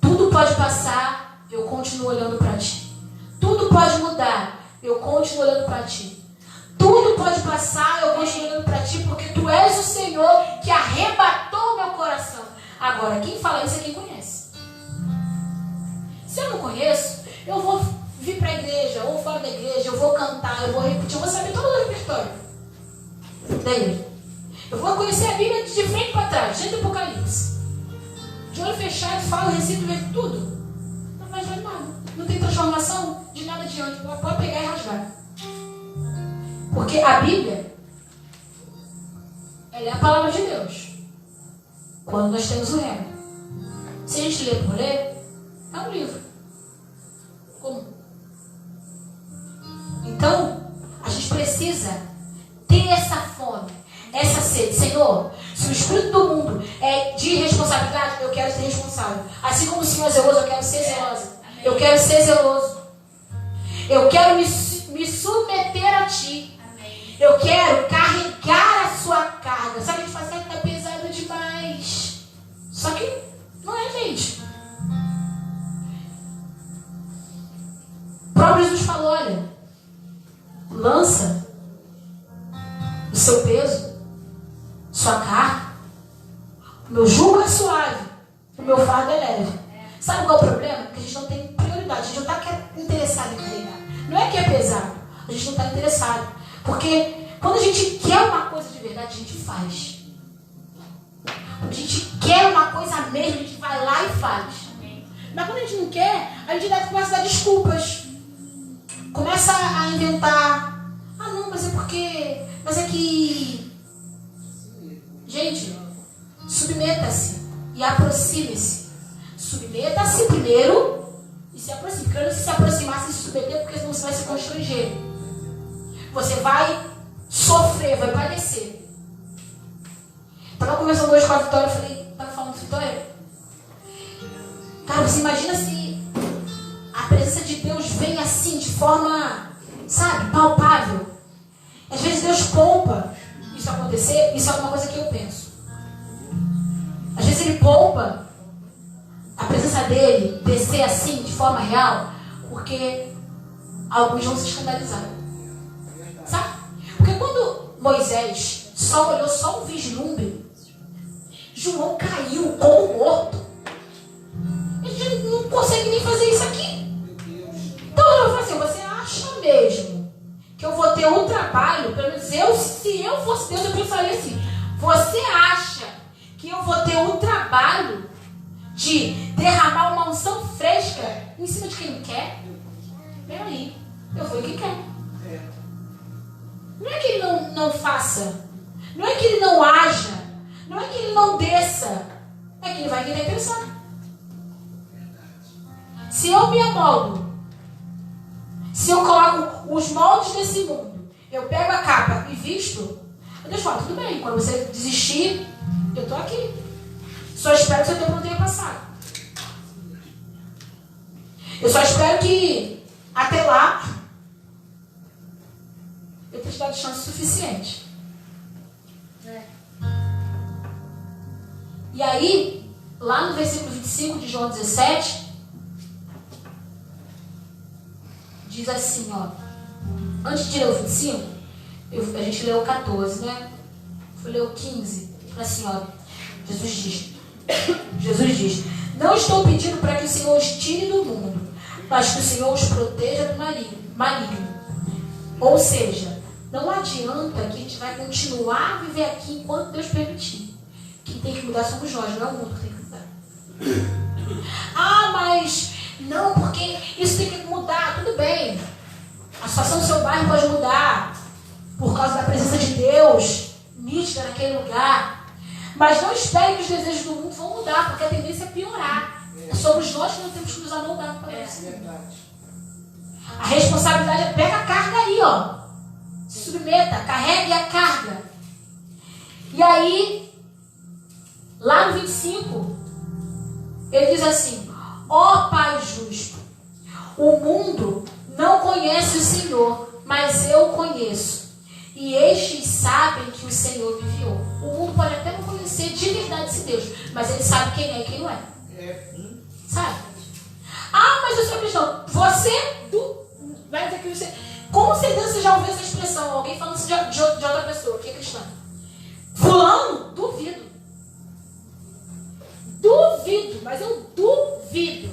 Tudo pode passar, eu continuo olhando para ti. Tudo pode mudar, eu continuo olhando para ti. Tudo pode passar, eu continuo olhando para ti, porque tu és o Senhor que arrebatou meu coração. Agora, quem fala isso é quem conhece. Se eu não conheço, eu vou vir para a igreja, ou fora da igreja, eu vou cantar, eu vou repetir, eu vou saber todo o repertório da igreja. Eu vou conhecer a Bíblia de frente para trás, desde o Apocalipse. De olho fechado, falo, recito, vejo tudo. Não vai ver nada. Não tem transformação de nada adiante. Pode pegar e rasgar. Porque a Bíblia, ela é a palavra de Deus. Quando nós temos o rema. Se a gente lê por ler, é um livro comum. Então, a gente precisa ter essa fome, essa sede. Senhor, se o espírito do mundo é de responsabilidade, eu quero ser responsável. Assim como o Senhor é zeloso, eu quero ser zelosa. Eu quero ser zeloso. Eu quero me submeter a Ti. Eu quero carregar a Sua carga. Sabe o que a gente faz? Que está pesado demais. Só que não é, gente. O próprio Jesus falou: olha, lança o seu peso, sua carga. O meu jugo é suave, o meu fardo é leve. Sabe qual é o problema? Que a gente não tem prioridade. A gente não está interessado em carregar. Não é que é pesado, a gente não está interessado. Porque quando a gente quer uma coisa de verdade, a gente faz. Quando a gente quer uma coisa mesmo, a gente vai lá e faz. Mas quando a gente não quer, a gente começa a dar desculpas. Começa a inventar. Ah, não, mas é porque... Mas é que... Gente, submeta-se e aproxime-se. Submeta-se primeiro e se aproxime. Porque eu não sei se aproximar, se submeter, porque senão você vai se constranger. Você vai sofrer, vai padecer. Estava conversando hoje com a Vitória, eu falei, estava falando, Vitória, cara, você imagina se a presença de Deus vem assim, de forma, sabe, palpável. Às vezes Deus poupa isso acontecer, isso é uma coisa que eu penso. Às vezes Ele poupa a presença dEle descer assim, de forma real, porque alguns vão se escandalizar. Sabe? Porque quando Moisés só olhou só um vislumbre, João caiu como morto. A gente não consegue nem fazer isso aqui. Então eu vou fazer, você acha mesmo que eu vou ter um trabalho, pelo menos se eu fosse Deus, eu pensaria assim, você acha que eu vou ter um trabalho de derramar uma unção fresca em cima de quem não quer? Peraí, eu vou em quem quer. Não é que ele não faça, não é que ele não haja, não é que ele não desça, é que ele vai querer pensar. Se eu me amoldo, se eu coloco os moldes desse mundo, eu pego a capa e visto, Deus fala, tudo bem, quando você desistir, eu estou aqui. Só espero que seu tempo não tenha passado. Eu só espero que até lá eu tenha te dado chance suficiente. E aí, lá no versículo 25 de João 17, diz assim, ó. Antes de ler o 25, a gente leu o 14, né? Foi ler o 15. Assim, ó. Jesus diz, não estou pedindo para que o Senhor os tire do mundo, mas que o Senhor os proteja do maligno. Ou seja, não adianta que a gente vai continuar a viver aqui enquanto Deus permitir. Quem tem que mudar somos nós, não é o mundo que tem que mudar. Ah, mas não, porque isso tem que mudar. Tudo bem. A situação do seu bairro pode mudar por causa da presença de Deus nítida naquele lugar. Mas não espere que os desejos do mundo vão mudar, porque a tendência é piorar. Somos nós que não temos que nos amoldar para isso. A responsabilidade é pega a carga aí, ó. Se submeta, carregue a carga. E aí, lá no 25, ele diz assim, ó Pai justo, o mundo não conhece o Senhor, mas eu o conheço. E estes sabem que o Senhor me enviou. O mundo pode até não conhecer de verdade esse Deus, mas ele sabe quem é e quem não é. Sabe? Ah, mas eu sou cristão. Vai dizer que você... Com certeza você já ouviu essa expressão. Alguém falando isso de outra pessoa que é cristã. Fulano, duvido. Duvido, mas eu duvido.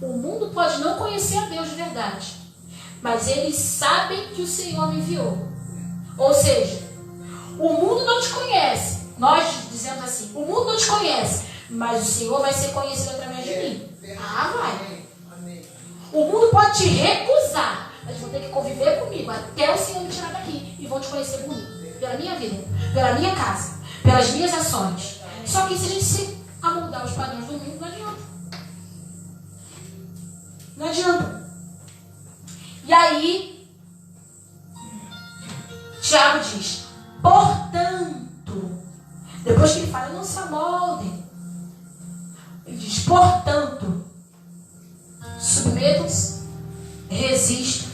O mundo pode não conhecer a Deus de verdade, mas eles sabem que o Senhor me enviou. Ou seja, o mundo não te conhece. Nós dizemos assim, o mundo não te conhece, mas o Senhor vai ser conhecido através de mim. Ah, vai. O mundo pode te recusar, mas vão ter que conviver comigo até o Senhor me tirar daqui. E vão te conhecer por mim, pela minha vida, pela minha casa, pelas minhas ações. Só que se a gente se amoldar os padrões do mundo, não adianta. Não adianta. E aí, Tiago diz, portanto, depois que ele fala, não se amoldem. Ele diz, portanto, submetam-se, resistam,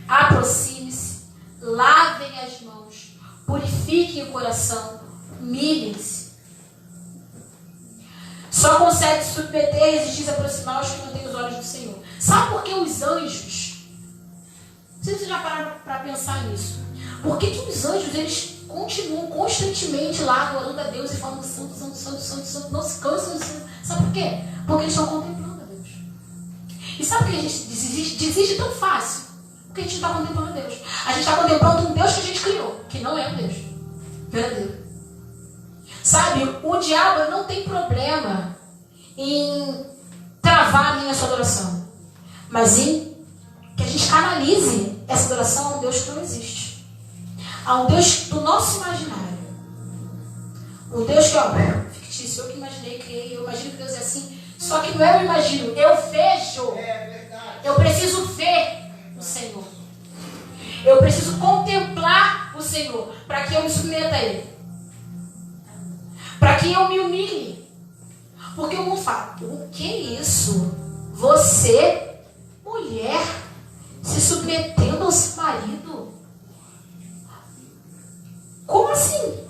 aproxime-se, lavem as mãos, purifiquem o coração, humilhem-se. Só consegue se submeter, resistir, se aproximar os que não têm os olhos do Senhor. Sabe por que os anjos, não sei se vocês já pararam para pensar nisso, por que os anjos, eles continuam constantemente lá adorando a Deus e falando santo, santo, santo, santo, santo, não se cansam de santo. Sabe por quê? Porque eles estão contemplando a Deus. E sabe por que a gente desiste tão fácil? Porque a gente não está contemplando a Deus. A gente está contemplando um Deus que a gente criou, que não é um Deus verdadeiro. Sabe, o diabo não tem problema em travar a minha sua adoração, mas em que a gente canalize essa adoração a um Deus que não existe, a um Deus do nosso imaginário, O Deus que, ó, fictício, eu que imaginei, criei, eu imagino que Deus é assim. Só que não é eu imagino, eu vejo. Eu preciso ver o Senhor. Eu preciso contemplar o Senhor para que eu me submeta a Ele. Para que eu me humilhe. Porque o mundo fala, o que é isso? Você, mulher, se submetendo ao seu marido? Como assim?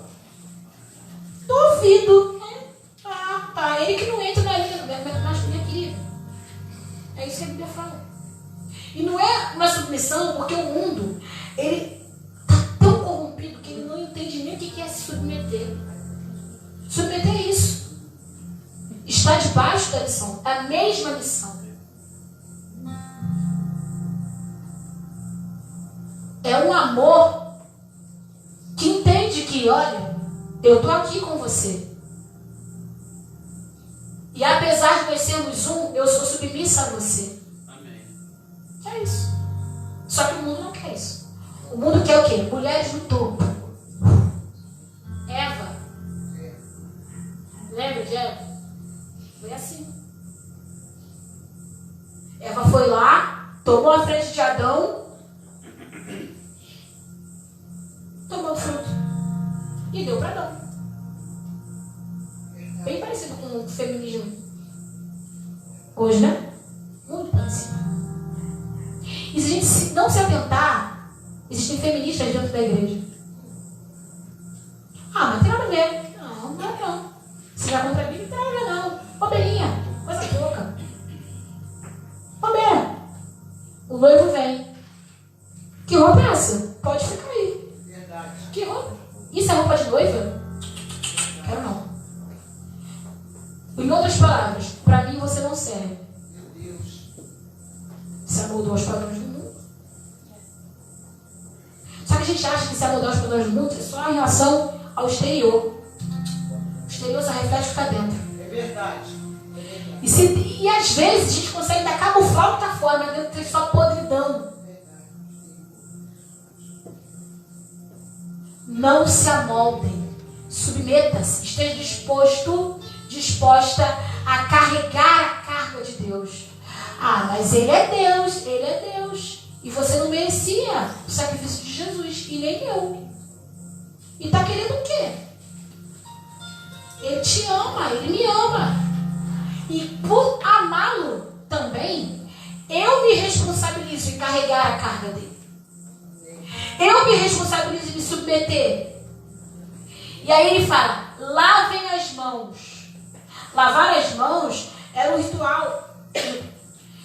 Duvido. Tá. Ele que não entra na linha, mas minha querida. É isso que a Bíblia fala. E não é uma submissão porque o mundo, ele está tão corrompido que ele não entende nem o que é se submeter. Submeter é isso. Está debaixo da missão. É a mesma missão. É um amor que entende que, olha, eu estou aqui com você. E apesar de nós sermos um, eu sou submissa a você. Amém. É isso. Só que o mundo não quer isso. O mundo quer o quê? Mulheres no topo. Eva. Lembra de Eva? Foi assim. Eva foi lá, tomou a frente de Adão, tomou o fruto e deu para Adão. Bem parecido com o feminismo hoje, né? Muito parecido. E se a gente não se atentar, existem feministas dentro da igreja. Ah, mas tem nada a ver. Não, não é não. Se vai contra a Bíblia, não tem nada a ver não. Bobeirinha, coisa pouca. Bobeira. O noivo vem. Que roupa é essa? Pode ficar aí. Verdade. Que roupa? Isso é roupa de noiva? Quero não. Em outras palavras, para mim você não serve. Meu Deus. Se amoldou aos padrões do mundo. Só que a gente acha que se amoldar aos padrões do mundo é só em relação ao exterior. O exterior só reflete o que está dentro. É verdade. E às vezes a gente consegue dar camuflar o que está fora, mas dentro tem só podridão. Não se amoldem. Submeta-se. Esteja disposta a carregar a carga de Deus. Ah, mas Ele é Deus. Ele é Deus. E você não merecia o sacrifício de Jesus. E nem eu. E está querendo o quê? Ele te ama. Ele me ama. E por amá-lo também, eu me responsabilizo em carregar a carga dele. Eu me responsabilizo em me submeter. E aí ele fala, lavem as mãos. Lavar as mãos era um ritual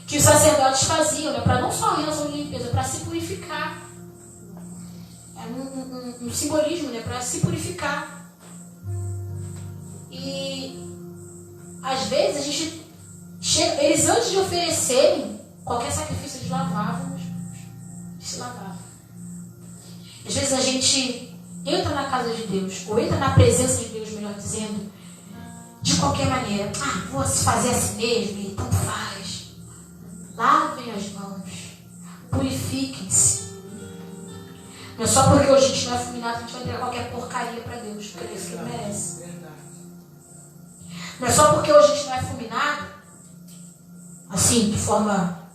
que os sacerdotes faziam, né, para não só realizar limpeza, para se purificar. É um simbolismo, né, para se purificar. E às vezes a gente chega, eles antes de oferecerem qualquer sacrifício, eles lavavam as mãos. Eles se lavavam. Às vezes a gente entra na casa de Deus, ou entra na presença de Deus, melhor dizendo, de qualquer maneira. Ah, vou fazer assim mesmo, e então faz. Lavem as mãos. Purifiquem-se. Não é só porque hoje a gente não é fulminado, a gente vai entregar qualquer porcaria para Deus, porque é isso que Ele merece. Não é só porque hoje a gente não é fulminado, assim, de forma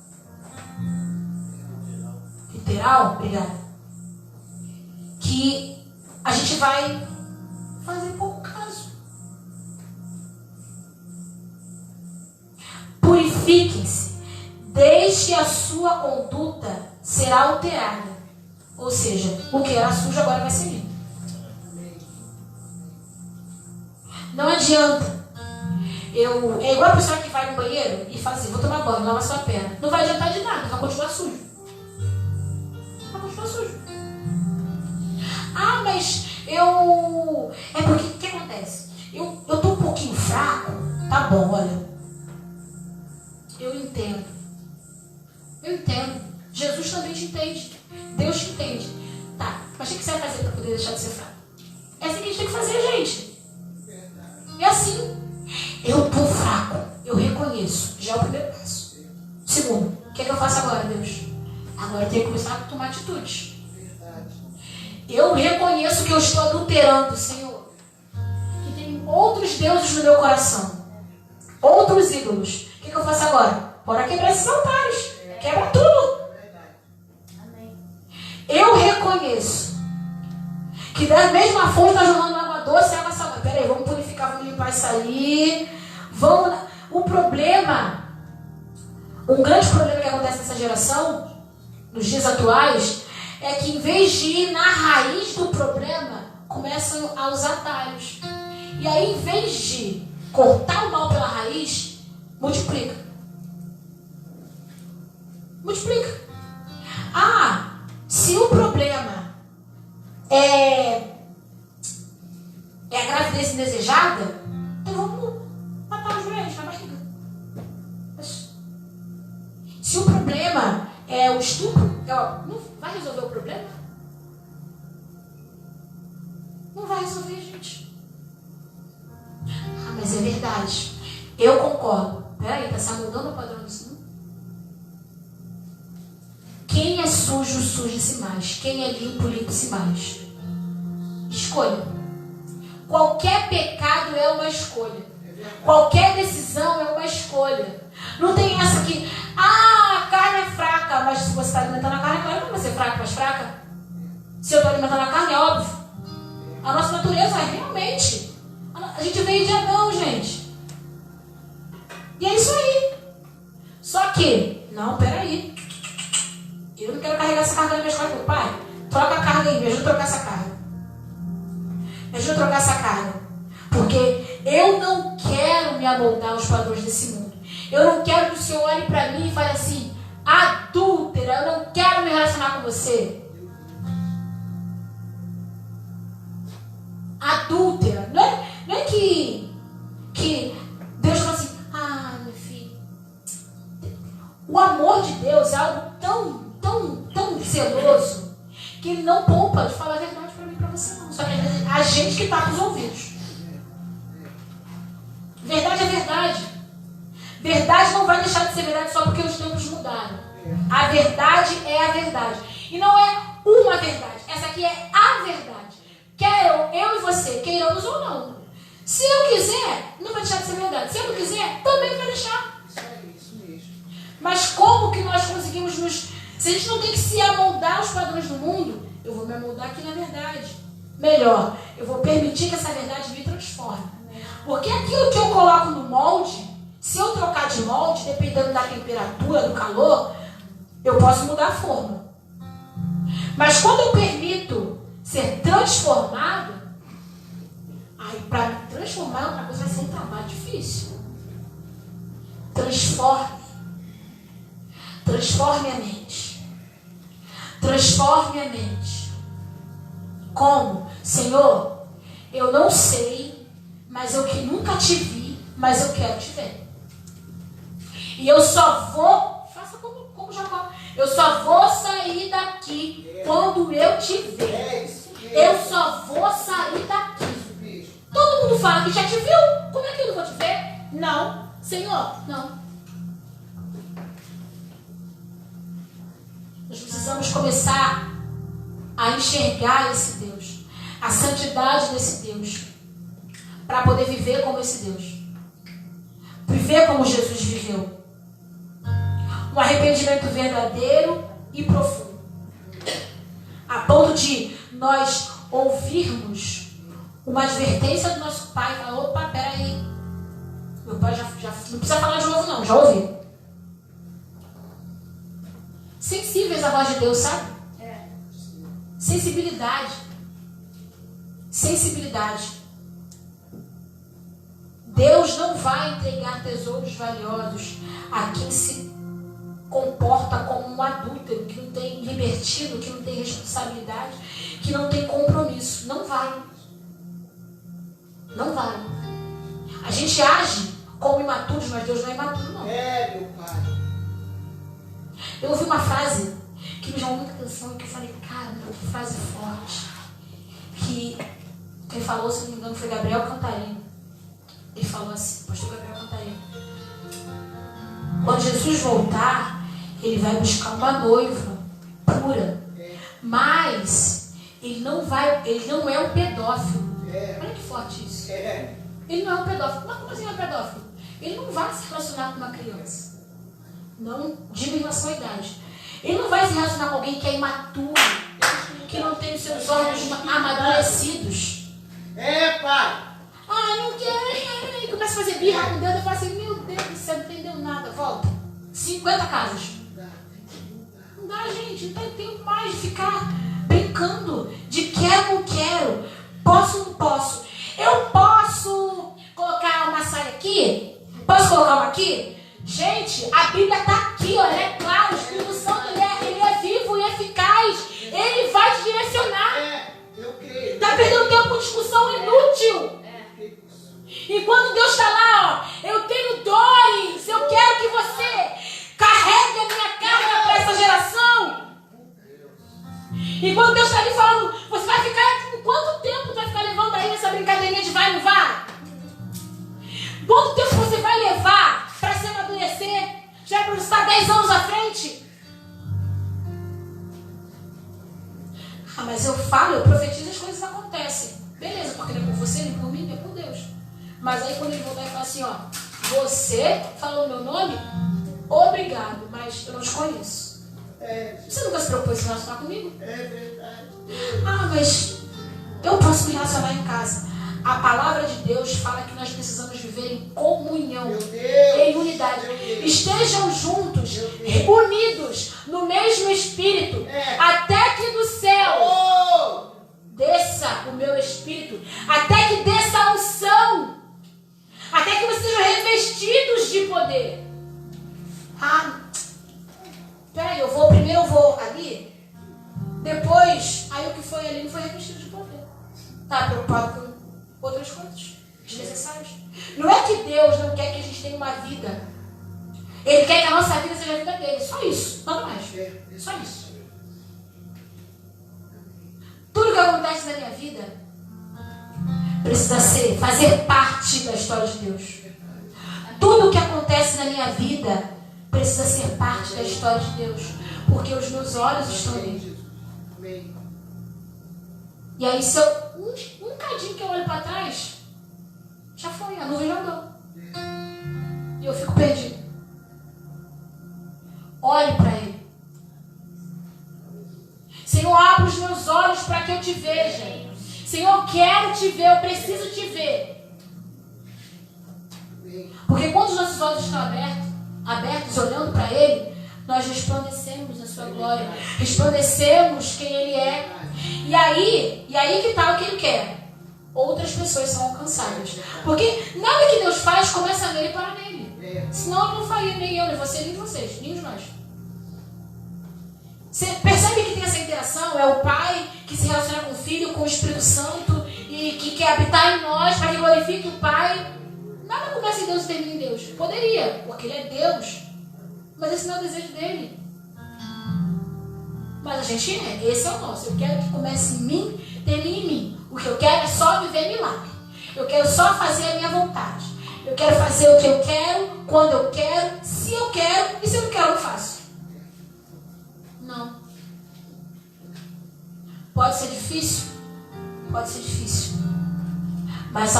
literal, obrigado, que a gente vai fazer pouco caso. Purifiquem-se. Deixe a sua conduta ser alterada. Ou seja, o que era sujo agora vai ser limpo. Não adianta. É igual a pessoa que vai no banheiro e fala assim, vou tomar banho, lava sua perna. Não vai adiantar de nada, vai continuar sujo. Vai continuar sujo. Ah, mas eu... É porque, o que acontece? Eu tô um pouquinho fraco. Tá bom, olha. Eu entendo. Eu entendo. Jesus também te entende. Deus te entende. Tá, mas o que você vai fazer para poder deixar de ser fraco? É assim que a gente tem que fazer, gente. É assim. Eu tô fraco. Eu reconheço. Já é o primeiro passo. Segundo, o que é que eu faço agora, Deus? Agora eu tenho que começar a tomar atitudes. Eu reconheço que eu estou adulterando, Senhor. Que outros deuses no meu coração, outros ídolos. O que eu faço agora? Bora quebrar esses altares. Quebra tudo. Eu reconheço que da mesma fonte está jorrando água doce e água salgada. Peraí, vamos purificar, vamos limpar isso aí. O problema, um grande problema que acontece nessa geração, nos dias atuais, é que em vez de ir na raiz do problema, começam a usar atalhos. E aí, em vez de cortar o mal pela raiz, multiplica. Multiplica. Ah, se o problema é a gravidez indesejada, então vamos matar os joelhos na barriga. Se o problema é o estupro, não vai resolver o problema? Não vai resolver, gente. Ah, mas é verdade. Eu concordo. Peraí, está se amoldando o padrão disso, não? Quem é sujo, suje-se mais. Quem é limpo, limpe-se mais. Escolha. Qualquer pecado é uma escolha. Qualquer decisão é uma escolha. Não tem essa aqui, a carne é fraca, mas se você está alimentando a carne, claro que vai ser fraca, mais fraca. Se eu estou alimentando a carne, é óbvio. A nossa natureza é realmente. A gente veio de Adão, gente. E é isso aí. Só que, não, peraí. Eu não quero carregar essa carga na minha escola. Pai, troca a carga aí, me ajuda a trocar essa carga. Me ajuda a trocar essa carga. Porque eu não quero me amoldar aos padrões desse mundo. Eu não quero que o Senhor olhe para mim e fale assim, adúltera, eu não quero me relacionar com você. Adúltera. Não é que Deus fala assim, meu filho. O amor de Deus é algo tão zeloso que Ele não poupa de falar a verdade para mim e para você não. Só que a gente que tapa os ouvidos. Verdade é verdade. Verdade não vai deixar de ser verdade só porque os tempos mudaram. A verdade é a verdade. E não é uma verdade. Essa aqui é a verdade. Quer eu e você, queiramos ou não. Se eu quiser, não vai deixar de ser verdade. Se eu não quiser, também vai deixar. Isso mesmo. Mas como que nós conseguimos nos... Se a gente não tem que se amoldar aos padrões do mundo, eu vou me amoldar aqui na verdade. Melhor, eu vou permitir que essa verdade me transforme. Porque aquilo que eu coloco no molde, se eu trocar de molde, dependendo da temperatura, do calor, eu posso mudar a forma. Mas quando eu permito ser transformado, aí para me transformar outra coisa vai ser um trabalho difícil. Transforme a mente. Transforme a mente. Como? Senhor, eu não sei, mas eu que nunca te vi, mas eu quero te ver. E eu só vou, faça como Jacó, eu só vou sair daqui quando eu te ver. Eu só vou sair daqui. Todo mundo fala que já te viu. Como é que eu não vou te ver? Não. Senhor, não. Nós precisamos começar a enxergar esse Deus, a santidade desse Deus, para poder viver como esse Deus. Viver como Jesus viveu. Um arrependimento verdadeiro e profundo. A ponto de nós ouvirmos uma advertência do nosso pai e falar, opa, peraí. Meu pai já não precisa falar de novo não, já ouvi. Sensíveis à voz de Deus, sabe? Sensibilidade. Deus não vai entregar tesouros valiosos a quem se comporta como um adúltero, que não tem libertino, que não tem responsabilidade, que não tem compromisso. Não vai. Não vai. A gente age como imaturos, mas Deus não é imaturo, não. Meu pai. Eu ouvi uma frase que me chamou muita atenção e que eu falei, cara, que frase forte. Que quem falou, se não me engano, foi Gabriel Cantarino. Ele falou assim, pastor Gabriel Cantarino. Quando Jesus voltar, ele vai buscar uma noiva pura. Mas ele não é um pedófilo. Olha que forte isso. Ele não é um pedófilo. Mas como assim é um pedófilo? Ele não vai se relacionar com uma criança. Não digo em relação à idade. Ele não vai se relacionar com alguém que é imaturo, que não tem os seus órgãos amadurecidos. Pai. Não quero. E começa a fazer birra com Deus. Eu falo assim, meu Deus do céu, não entendeu nada. Volta. 50 casas. Não dá, gente. Não tem tempo mais de ficar brincando de quero, não quero. Posso, não posso. Eu posso colocar uma saia aqui? Posso colocar uma aqui? Gente, a Bíblia está aqui, olha, é claro. O Espírito Santo, ele é vivo e eficaz. Ele vai te direcionar. Eu creio. Está perdendo tempo com discussão inútil. E quando Deus está lá, eu tenho dores, eu quero que você carregue a minha carga para essa geração. E quando Deus está ali falando, você vai ficar, por quanto tempo você vai ficar levando aí essa brincadeirinha de vai ou não vai? Quanto tempo você vai levar para se amadurecer? Já para você estar 10 anos à frente? Mas eu falo, eu profetizo, as coisas acontecem. Beleza, porque não é por você, nem por mim, nem por Deus. Mas aí quando ele voltar e falar assim, você falou meu nome? Obrigado, mas eu não te conheço. Você nunca se preocupou em se relacionar comigo? É verdade. Mas eu posso me relacionar em casa. A palavra de Deus fala que nós precisamos viver em comunhão, em unidade. Estejam juntos, unidos, no mesmo espírito, até que do céu desça o meu espírito, até que desça a unção, até que vocês sejam revestidos de poder. Peraí, primeiro eu vou ali, depois, aí o que foi ali não foi revestido de poder. Tá preocupado com outras coisas desnecessárias. Não é que Deus não quer que a gente tenha uma vida. Ele quer que a nossa vida seja a vida dele. Só isso, nada mais. Só isso. Tudo que acontece na minha vida precisa fazer parte da história de Deus. Tudo que acontece na minha vida precisa ser parte da história de Deus. Porque os meus olhos estão nele. E aí, se eu um cadinho que eu olho para trás, já foi, a nuvem já andou. E eu fico perdido. Olhe para Ele. Senhor, abre os meus olhos para que eu te veja. Senhor, eu quero te ver, eu preciso te ver. Porque quando os nossos olhos estão abertos olhando para Ele, nós resplandecemos na sua glória. Resplandecemos quem Ele é. E aí que está o que Ele quer. Outras pessoas são alcançadas. Porque nada que Deus faz começa nele e para nele. Senão Ele não faria nem eu, nem você, nem vocês, nem nós. Você percebe que tem essa interação? É o Pai que se relaciona com o Filho, com o Espírito Santo e que quer habitar em nós para que glorifique o Pai. Nada começa em Deus e termina em Deus. Poderia, porque Ele é Deus. Mas esse não é o desejo dele. Mas a gente esse é o nosso. Eu quero que comece em mim, termine em mim. O que eu quero é só viver milagre. Eu quero só fazer a minha vontade. Eu quero fazer o que eu quero, quando eu quero, se eu quero, e se eu não quero, eu não faço. Não. Pode ser difícil? Pode ser difícil. Mas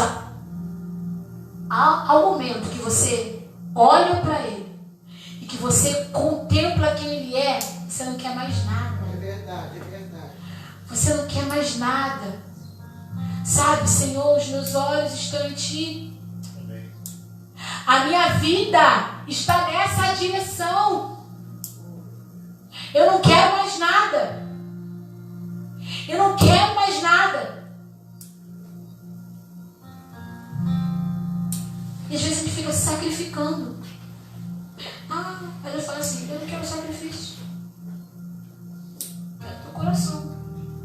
ao momento que você olha para Ele e que você contempla quem Ele é, você não quer mais nada. É verdade, é verdade. Você não quer mais nada. Sabe, Senhor, os meus olhos estão em Ti. Amém. A minha vida está nessa direção. Eu não quero mais nada. Eu não quero mais nada. E às vezes a gente fica se sacrificando. Aí eu falo assim, eu não quero sacrifício. É do teu coração.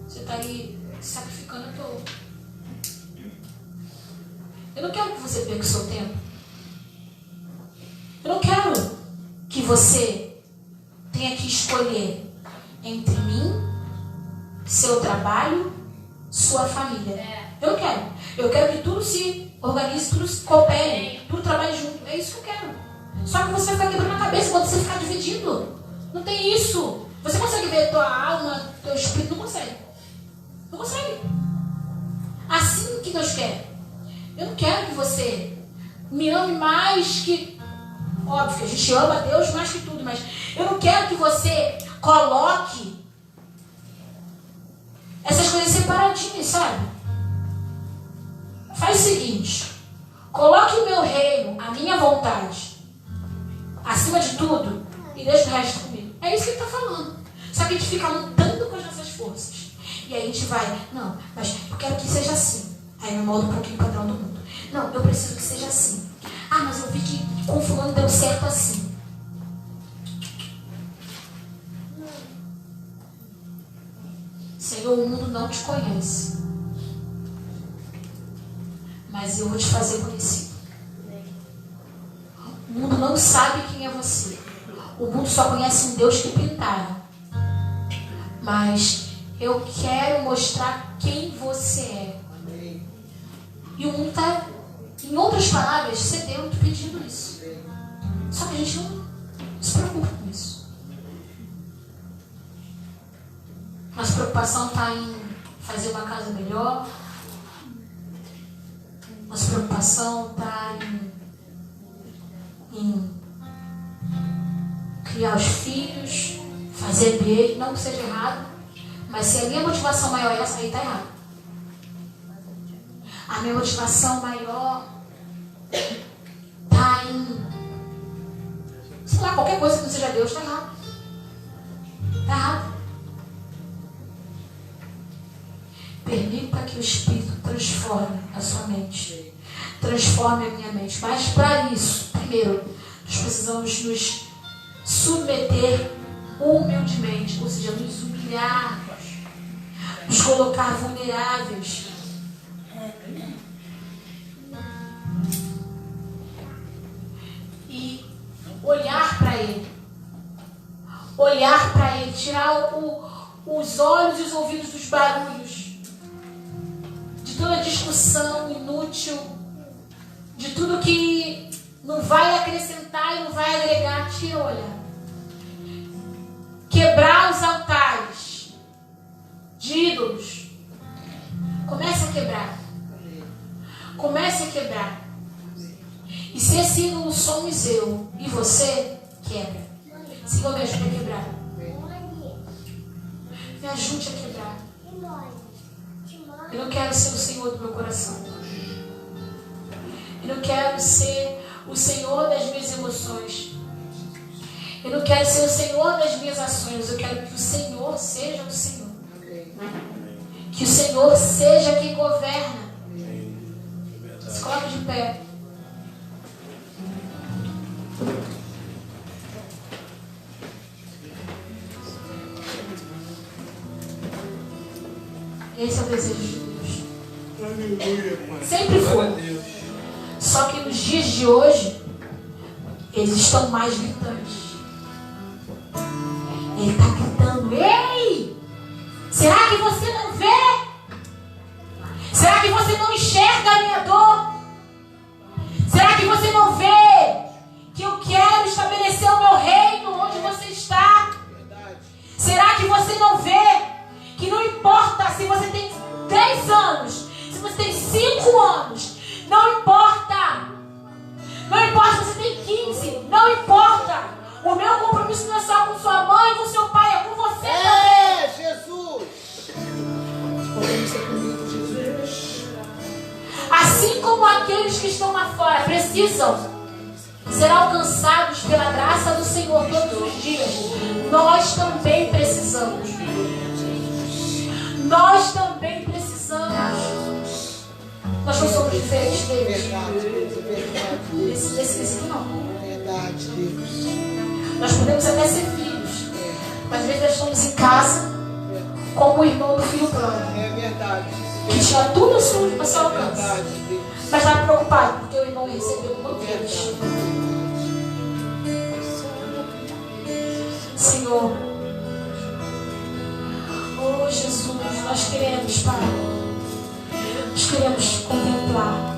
Você está aí se sacrificando à toa. Eu não quero que você perca o seu tempo. Eu não quero que você tenha que escolher entre mim, seu trabalho, sua família. Eu não quero. Eu quero que tudo se organize, tudo se coopere, tudo trabalhe junto. É isso que eu quero. Só que você vai ficar quebrando a cabeça quando você ficar dividido. Não tem isso. Você consegue ver tua alma, teu espírito? Não consegue. Não consegue. Assim que Deus quer. Eu não quero que você me ame mais que... Óbvio que a gente ama a Deus mais que tudo, mas eu não quero que você coloque essas coisas separadinhas, sabe? Faz o seguinte, coloque o meu reino, a minha vontade, acima de tudo, e deixa o resto comigo. É isso que ele está falando. Só que a gente fica lutando com as nossas forças. E aí a gente vai, não, mas eu quero que seja assim. Aí eu moldo um pouquinho o padrão do mundo. Não, eu preciso que seja assim. Ah, mas eu vi que com fulano deu certo assim. Senhor, o mundo não te conhece. Mas eu vou te fazer conhecido. O mundo não sabe quem é você. O mundo só conhece um Deus que pintaram. Mas eu quero mostrar quem você é. E o mundo está, em outras palavras, sedento, pedindo isso. Só que a gente não se preocupa com isso. Nossa preocupação está em fazer uma casa melhor. Nossa preocupação está em criar os filhos, fazer bem, não que seja errado, mas se a minha motivação maior é essa, aí está errado. A minha motivação maior está em, sei lá, qualquer coisa que não seja Deus, está errado. Está errado. Permita que o Espírito transforme a sua mente. Transforme a minha mente. Mas para isso, primeiro, nós precisamos nos submeter humildemente, ou seja, nos humilharmos, nos colocar vulneráveis. E olhar para Ele. Olhar para Ele, tirar os olhos e os ouvidos dos barulhos, de toda discussão inútil, de tudo que não vai acrescentar e não vai agregar. Tira o olhar. Quebrar os altares de ídolos. Comece a quebrar. Comece a quebrar. E se esse ídolo somos eu e você, quebra. Senhor, me ajude a quebrar. Me ajude a quebrar. Eu não quero ser o Senhor do meu coração. Eu não quero ser o Senhor das minhas emoções. Eu não quero ser o Senhor das minhas ações. Eu quero que o Senhor seja o Senhor. Que o Senhor seja quem governa. Se coloque de pé. Esse é o desejo de Deus. Sempre foi. Só que nos dias de hoje, eles estão mais gritantes. Ele está gritando: ei! Será que você não vê? Será que você não enxerga a minha dor? Será que você não vê que eu quero estabelecer o meu reino onde você está? Será que você não vê que não importa se você tem 10 anos, se você tem 5 anos, não importa. Não importa se você tem 15, não importa. O meu compromisso não é só com sua mãe e com seu pai, é com você também. Jesus! Assim como aqueles que estão lá fora precisam ser alcançados pela graça do Senhor todos os dias, nós também precisamos. Nós também precisamos. Nós não somos diferentes deles. Desse quesito não. Verdade, Deus. Nós podemos até ser filhos, mas às vezes nós estamos em casa como o irmão do filho pródigo. É verdade. Que tinha tudo ao seu alcance. Verdade, Deus. Mas estava preocupado porque o irmão recebeu um monte deles. Senhor, oh Jesus, nós queremos, Pai. Nós queremos contemplar.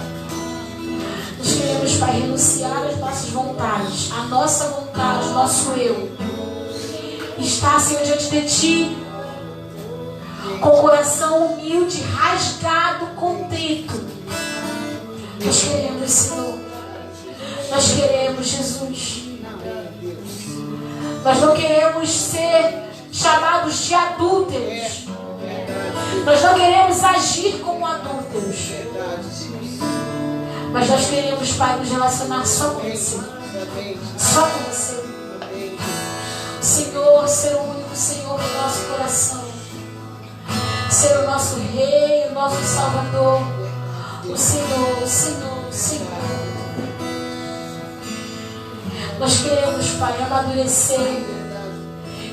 Nós queremos, Pai, renunciar às nossas vontades, a nossa vontade, o nosso eu. Estar, Senhor, diante de Ti, com o coração humilde, rasgado, contrito. Nós queremos, Senhor. Nós queremos, Jesus. Nós não queremos ser chamados de adúlteros. Nós não queremos agir como adúlteros. Mas nós queremos, Pai, nos relacionar só com você. Só com você. O Senhor ser o único Senhor do nosso coração. Ser o nosso Rei, o nosso Salvador. O Senhor, o Senhor, o Senhor. Nós queremos, Pai, amadurecer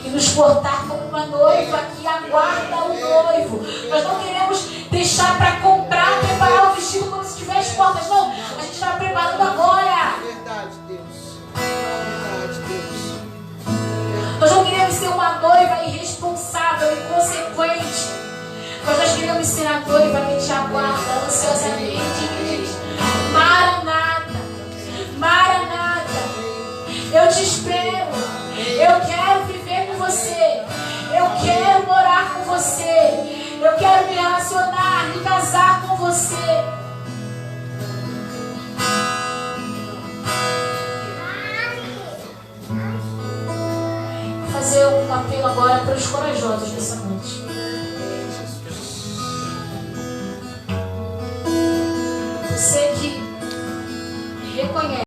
e nos portar como uma noiva que aguarda o noivo. Nós não queremos deixar para comprar, preparar o vestido quando se tiver as portas. Não, a gente está preparando agora. Verdade, Deus. Verdade, Deus. Nós não queremos ser uma noiva irresponsável, inconsequente. Mas nós queremos ser a noiva que te aguarda ansiosamente e que diz: Maranata, Maranata. Eu te espero. Eu quero viver com você. Eu quero morar com você. Eu quero me relacionar, me casar com você. Vou fazer um apelo agora para os corajosos nessa noite. Você que reconhece